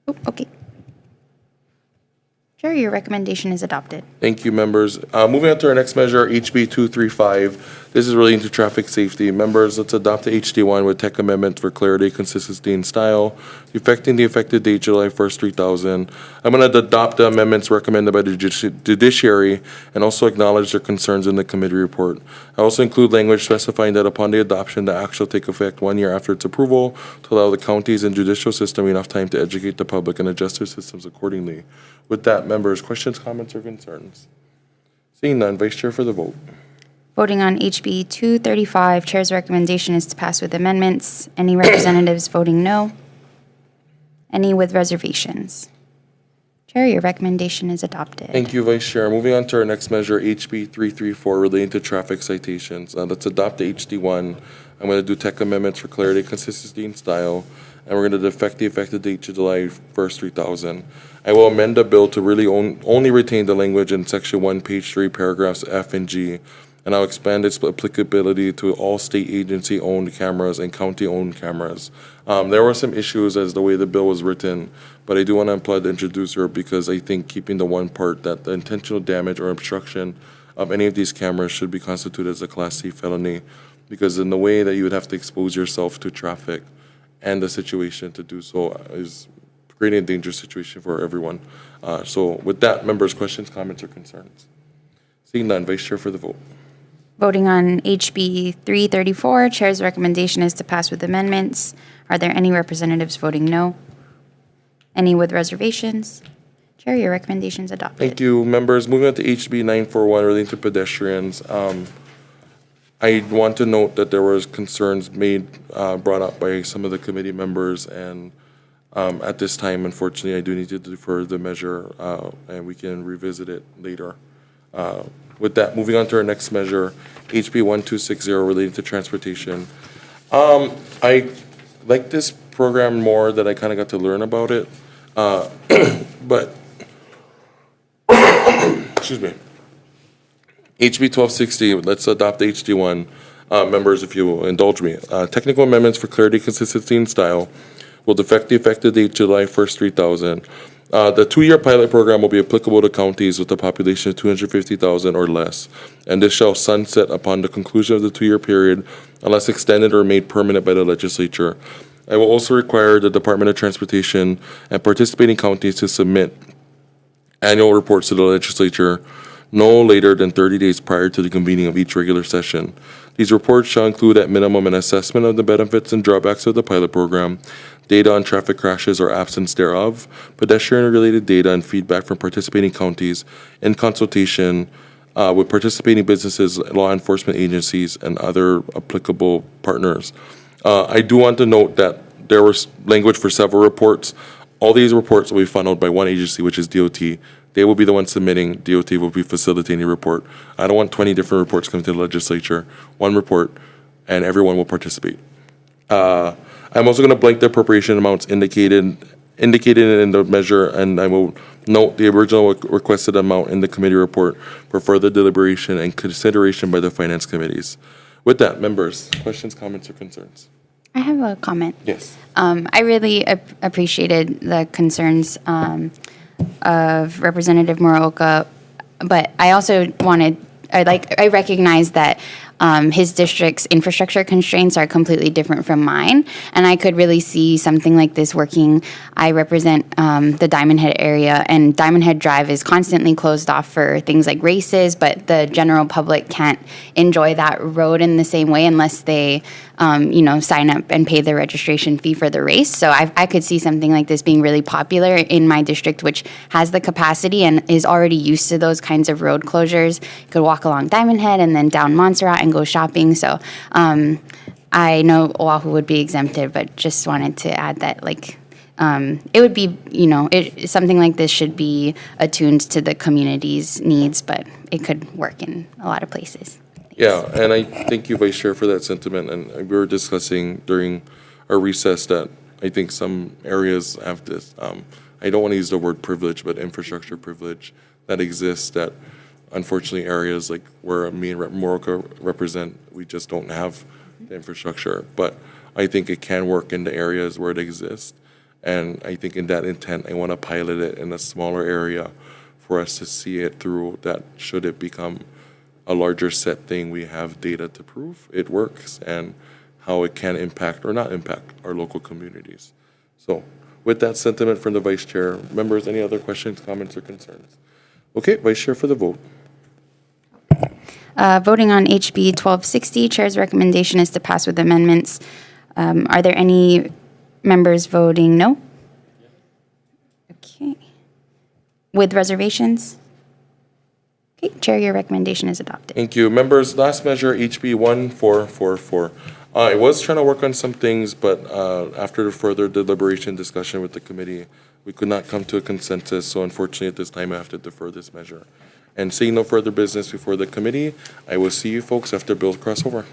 Oh, okay. Chair, your recommendation is adopted. Thank you, members. Moving on to our next measure, HB 235. This is relating to traffic safety. Members, let's adopt the HD1 with tech amendments for clarity, consistency, and style, effecting the effective date July 1st, 2000. I'm going to adopt the amendments recommended by the judiciary and also acknowledge their concerns in the committee report. I also include language specifying that upon the adoption, the act shall take effect 1 year after its approval to allow the counties and judicial system enough time to educate the public and adjust their systems accordingly. With that, members, questions, comments, or concerns? Seeing none, Vice Chair for the vote. Voting on HB 235, Chair's recommendation is to pass with amendments. Any representatives voting no? Any with reservations? Chair, your recommendation is adopted. Thank you, Vice Chair. Moving on to our next measure, HB 334, relating to traffic citations. Let's adopt the HD1. I'm going to do tech amendments for clarity, consistency, and style, and we're going to affect the effective date to July 1st, 2000. I will amend the bill to really only retain the language in Section 1, Page 3, paragraphs F and G, and I'll expand its applicability to all state agency-owned cameras and county-owned cameras. There were some issues as the way the bill was written, but I do want to apply the introducer because I think keeping the one part that the intentional damage or obstruction of any of these cameras should be constituted as a Class C felony, because in the way that you would have to expose yourself to traffic and the situation to do so is creating a dangerous situation for everyone. So with that, members, questions, comments, or concerns? Seeing none, Vice Chair for the vote. Voting on HB 334, Chair's recommendation is to pass with amendments. Are there any representatives voting no? Any with reservations? Chair, your recommendation is adopted. Thank you, members. Moving on to HB 941 relating to pedestrians. I want to note that there was concerns brought up by some of the committee members, and at this time, unfortunately, I do need to defer the measure, and we can revisit it later. With that, moving on to our next measure, HB 1260 relating to transportation. I like this program more that I kind of got to learn about it, but excuse me. HB 1260, let's adopt HD1. Members, if you will indulge me. Technical amendments for clarity, consistency, and style will affect the effective date July 1st, 3000. The 2-year pilot program will be applicable to counties with a population of 250,000 or less, and this shall sunset upon the conclusion of the 2-year period unless extended or made permanent by the legislature. I will also require the Department of Transportation and participating counties to submit annual reports to the legislature no later than 30 days prior to the convening of each regular session. These reports shall include at minimum an assessment of the benefits and drawbacks of the pilot program, data on traffic crashes or absence thereof, pedestrian-related data and feedback from participating counties in consultation with participating businesses, law enforcement agencies, and other applicable partners. I do want to note that there was language for several reports. All these reports will be funneled by one agency, which is DOT. They will be the ones submitting. DOT will be facilitating a report. I don't want 20 different reports coming to the legislature. One report, and everyone will participate. I'm also going to blank the appropriation amounts indicated in the measure, and I will note the original requested amount in the committee report for further deliberation and consideration by the finance committees. With that, members, questions, comments, or concerns? I have a comment. Yes. I really appreciated the concerns of Representative Muraoka, but I also I recognize that his district's infrastructure constraints are completely different from mine, and I could really see something like this working. I represent the Diamond Head area, and Diamond Head Drive is constantly closed off for things like races, but the general public can't enjoy that road in the same way unless they, sign up and pay the registration fee for the race. So I could see something like this being really popular in my district, which has the capacity and is already used to those kinds of road closures. You could walk along Diamond Head and then down Montserrat and go shopping. So I know Oahu would be exempted, but just wanted to add that, it would be, something like this should be attuned to the community's needs, but it could work in a lot of places. Yeah, and I thank you, Vice Chair, for that sentiment. And we were discussing during our recess that I think some areas have this, I don't want to use the word privilege, but infrastructure privilege that exists that unfortunately areas like where me and Moroka represent, we just don't have the infrastructure. But I think it can work in the areas where it exists. And I think in that intent, I want to pilot it in a smaller area for us to see it through that should it become a larger set thing, we have data to prove it works and how it can impact or not impact our local communities. So with that sentiment from the Vice Chair, members, any other questions, comments, or concerns? Okay, Vice Chair for the vote. Voting on HB 1260, Chair's recommendation is to pass with amendments. Are there any members voting no? Okay. With reservations? Okay, Chair, your recommendation is adopted. Thank you. Members, last measure, HB 1444. I was trying to work on some things, but after further deliberation discussion with the committee, we could not come to a consensus, so unfortunately at this time I have to defer this measure. And seeing no further business before the committee, I will see you folks after bills cross over.